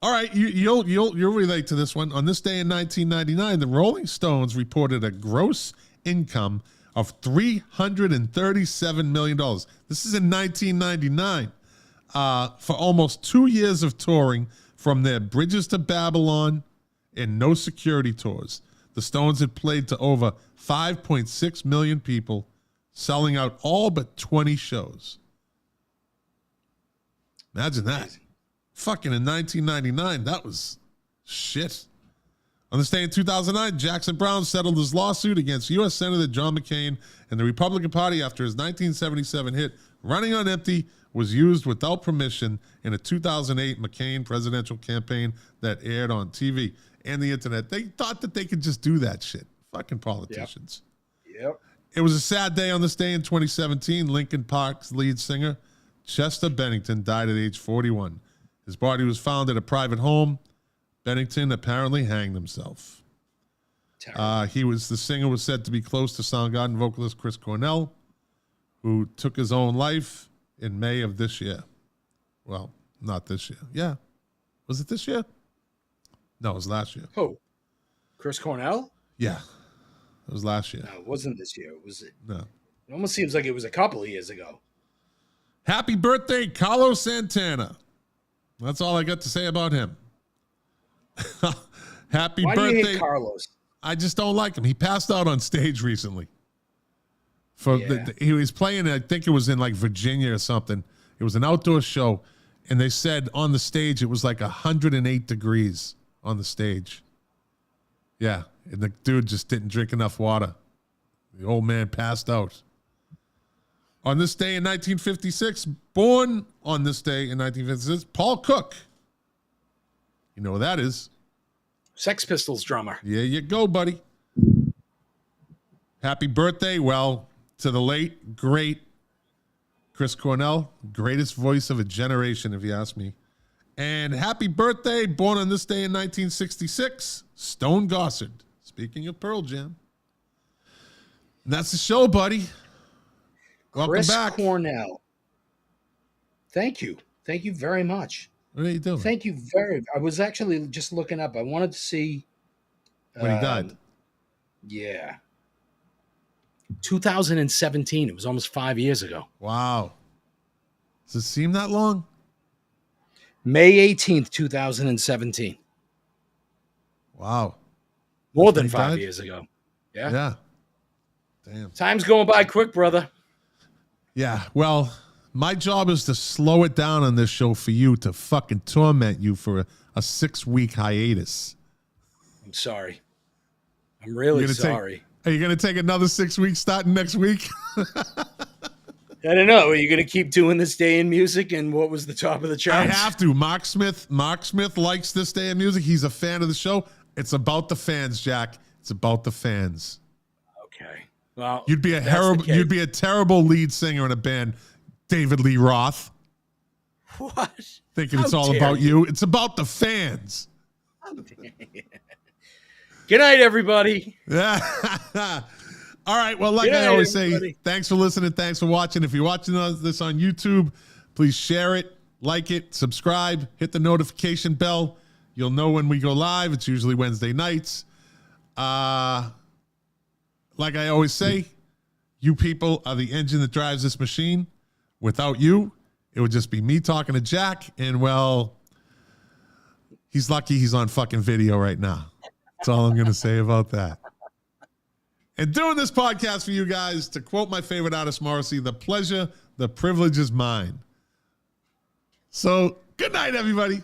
All right, you'll relate to this one. On this day in 1999, the Rolling Stones reported a gross income of $337 million. This is in 1999. For almost 2 years of touring, from their Bridges to Babylon and No Security tours. The Stones had played to over 5.6 million people, selling out all but 20 shows. Imagine that. Fucking in 1999, that was shit. On this day in 2009, Jackson Browne settled his lawsuit against U.S. Senator John McCain and the Republican Party after his 1977 hit, Running on Empty, was used without permission in a 2008 McCain presidential campaign that aired on TV and the internet. They thought that they could just do that shit. Fucking politicians. Yep. It was a sad day on this day in 2017. Linkin Park's lead singer, Chester Bennington, died at age 41. His body was found at a private home. Bennington apparently hanged himself. The singer was said to be close to Soundgarden vocalist Chris Cornell, who took his own life in May of this year. Well, not this year. Yeah. Was it this year? No, it was last year. Who? Chris Cornell? Yeah. It was last year. No, it wasn't this year. Was it? No. It almost seems like it was a couple of years ago. Happy birthday, Carlos Santana. That's all I got to say about him. Happy Why birthday. do you hate Carlos? I just don't like him. He passed out on stage recently. He was playing, I think it was in like Virginia or something. It was an outdoor show, and they said on the stage it was like 108 degrees on the stage. Yeah, and the dude just didn't drink enough water. The old man passed out. On this day in 1956, born on this day in 1956, Paul Cook. You know what that is. Sex Pistols drummer. There you go, buddy. Happy birthday, well, to the late, great Chris Cornell, greatest voice of a generation, if you ask me. And happy birthday, born on this day in 1966, Stone Gossard. Speaking of Pearl Jam. And that's the show, buddy. Welcome Chris back. Cornell. Thank you. Thank you very much. What are you doing? Thank you I was actually just looking up. I wanted to see When he died. Yeah. 2017. It was almost 5 years ago. Wow. Does it seem that long? May 18th, 2017. Wow. More That's than when he 5 died? years ago. Yeah. Yeah. Damn. Time's going by quick, brother. Yeah. Well, my job is to slow it down on this show for you, to fucking torment you for a 6-week hiatus. I'm sorry. I'm really sorry. Are you going to take another 6 weeks starting next week? I don't know. Are you going to keep doing this day in music? And what was the top of the charts? I have to. Mark Smith likes this day in music. He's a fan of the show. It's about the fans, Jack. It's about the fans. Okay. Well, You'd be a terrible lead singer in a band, David Lee Roth. What? Thinking it's all about you. It's about the fans. Good night, everybody. Yeah. All right. Well, like I always say, thanks for listening. Thanks for watching. If you're watching this on YouTube, please share it, like it, subscribe, hit the notification bell. You'll know when we go live. It's usually Wednesday nights. Like I always say, you people are the engine that drives this machine. Without you, it would just be me talking to Jack. And, well, he's lucky he's on fucking video right now. That's all I'm going to say about that. And doing this podcast for you guys, to quote my favorite artist, Morrissey, the pleasure, the privilege is mine. So, good night, everybody.